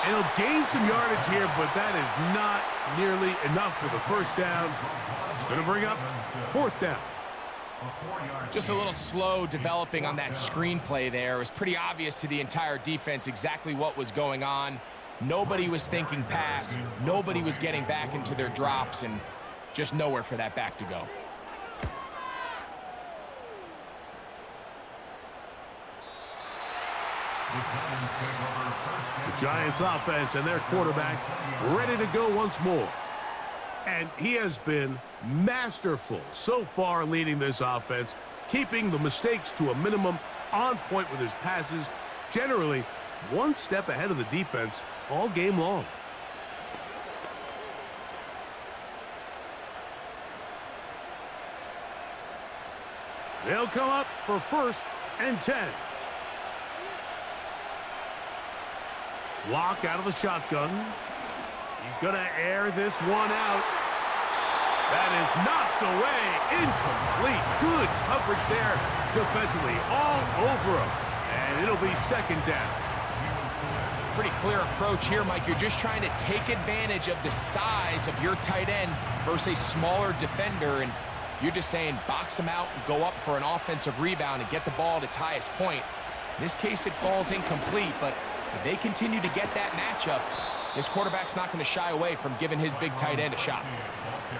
And he'll gain some yardage here, but that is not nearly enough for the first down. It's going to bring up 4th down. Just a little slow developing on that screenplay there. It was pretty obvious to the entire defense exactly what was going on. Nobody was thinking pass. Nobody was getting back into their drops, and just nowhere for that back to go. The Giants offense and their quarterback ready to go once more. And he has been masterful so far leading this offense, keeping the mistakes to a minimum, on point with his passes, generally one step ahead of the defense all game long. They'll come up for 1st and 10. Lock out of the shotgun. He's going to air this one out. That is knocked away. Incomplete. Good coverage there defensively. All over him. And it'll be 2nd down. Pretty clear approach here, Mike. You're just trying to take advantage of the size of your tight end versus a smaller defender. And you're just saying box him out and go up for an offensive rebound and get the ball at its highest point. In this case, it falls incomplete, but if they continue to get that matchup, this quarterback's not going to shy away from giving his big tight end a shot.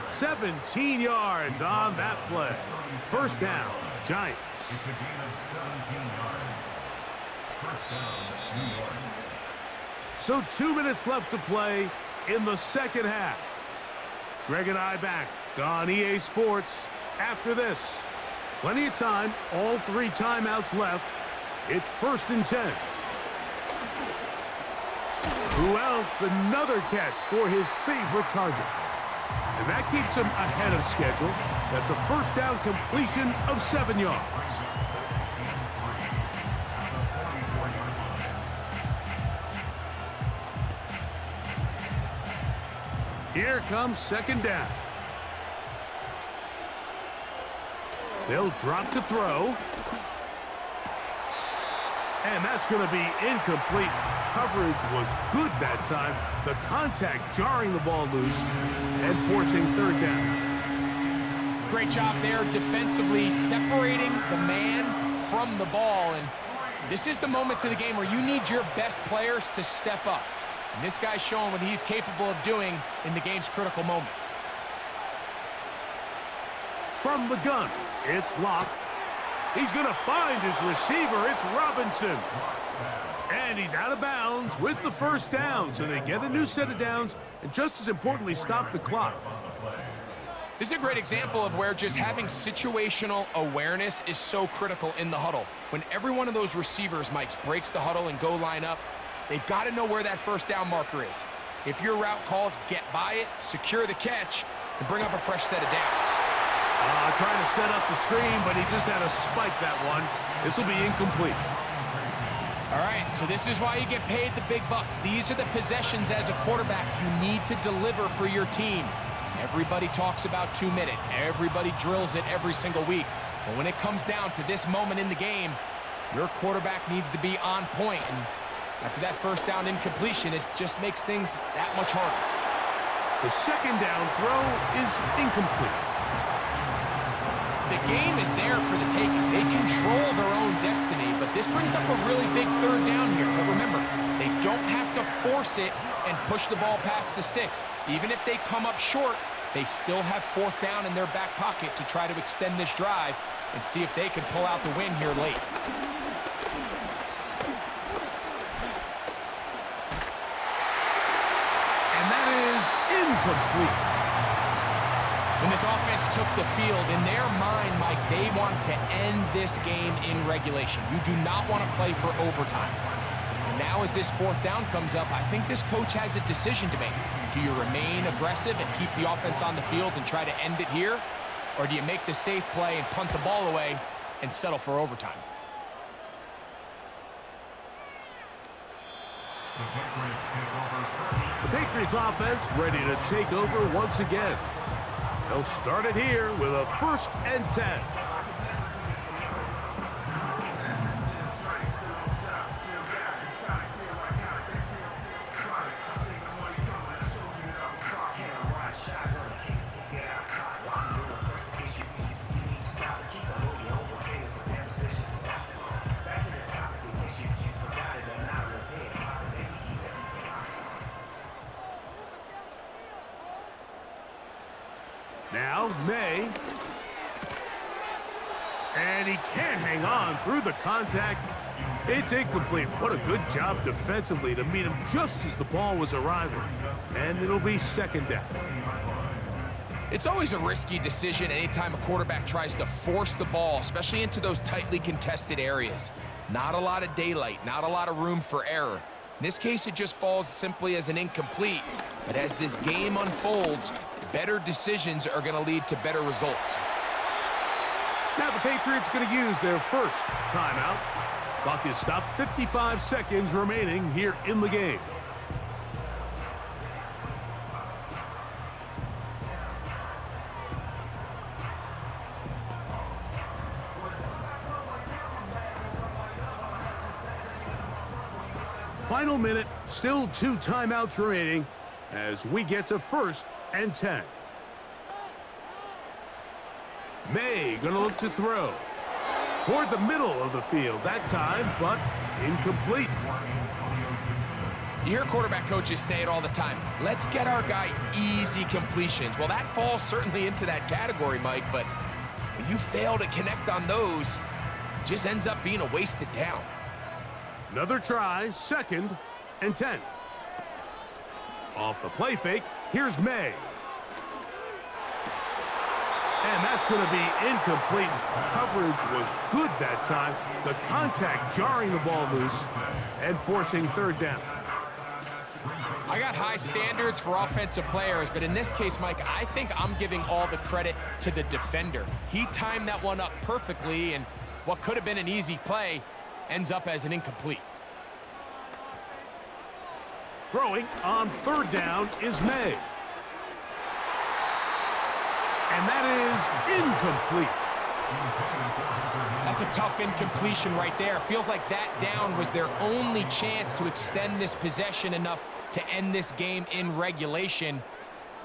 17 yards on that play. 1st down, Giants. It's a gain of 17 yards. 1st down, New York. So 2 minutes left to play in the 2nd half. Greg and I back on EA Sports after this. Plenty of time, all 3 timeouts left. It's 1st and 10. Who else? Another catch for his favorite target. And that keeps him ahead of schedule. That's a 1st down completion of 7 yards. Here comes 2nd down. They'll drop to throw. And that's going to be incomplete. Coverage was good that time. The contact jarring the ball loose and forcing 3rd down. Great job there defensively, separating the man from the ball. And this is the moments of the game where you need your best players to step up. And this guy's showing what he's capable of doing in the game's critical moment. From the gun, it's Locke. He's going to find his receiver. It's Robinson. And he's out of bounds with the 1st down. So they get a new set of downs and just as importantly, stop the clock. This is a great example of where just having situational awareness is so critical in the huddle. When every one of those receivers, Mike, breaks the huddle and go line up, they've got to know where that 1st down marker is. If your route calls, get by it, secure the catch, and bring up a fresh set of downs. Trying to set up the screen, but he just had to spike that one. This will be incomplete. All right, so this is why you get paid the big bucks. These are the possessions as a quarterback you need to deliver for your team. Everybody talks about 2-minute. Everybody drills it every single week. But when it comes down to this moment in the game, your quarterback needs to be on point. And after that 1st down incompletion, it just makes things that much harder. The 2nd down throw is incomplete. The game is there for the taking. They control their own destiny, but this brings up a really big 3rd down here. But remember, they don't have to force it and push the ball past the sticks. Even if they come up short, they still have 4th down in their back pocket to try to extend this drive and see if they can pull out the win here late. And that is incomplete. When this offense took the field, in their mind, Mike, they want to end this game in regulation. You do not want to play for overtime. And now as this 4th down comes up, I think this coach has a decision to make. Do you remain aggressive and keep the offense on the field and try to end it here? Or do you make the safe play and punt the ball away and settle for overtime? The Patriots offense ready to take over once again. They'll start it here with a 1st and 10. Now, May. And he can't hang on through the contact. It's incomplete. What a good job defensively to meet him just as the ball was arriving. And it'll be 2nd down. It's always a risky decision anytime a quarterback tries to force the ball, especially into those tightly contested areas. Not a lot of daylight, not a lot of room for error. In this case, it just falls simply as an incomplete. But as this game unfolds, better decisions are going to lead to better results. Now the Patriots going to use their 1st timeout. Clock is stopped, 55 seconds remaining here in the game. Final minute, still 2 timeouts remaining as we get to 1st and 10. May gonna look to throw. Toward the middle of the field that time, but incomplete. You hear quarterback coaches say it all the time. Let's get our guy easy completions. Well, that falls certainly into that category, Mike, but when you fail to connect on those, it just ends up being a wasted down. Another try, 2nd and 10. Off the play fake, here's May. And that's going to be incomplete. Coverage was good that time. The contact jarring the ball loose and forcing 3rd down. I got high standards for offensive players, but in this case, Mike, I think I'm giving all the credit to the defender. He timed that one up perfectly, and what could have been an easy play ends up as an incomplete. Throwing on 3rd down is May. And that is incomplete. That's a tough incompletion right there. Feels like that down was their only chance to extend this possession enough to end this game in regulation.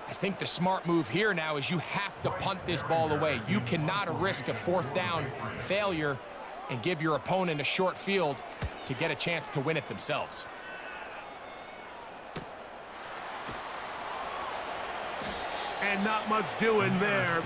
I think the smart move here now is you have to punt this ball away. You cannot risk a 4th down failure and give your opponent a short field to get a chance to win it themselves. And not much doing there.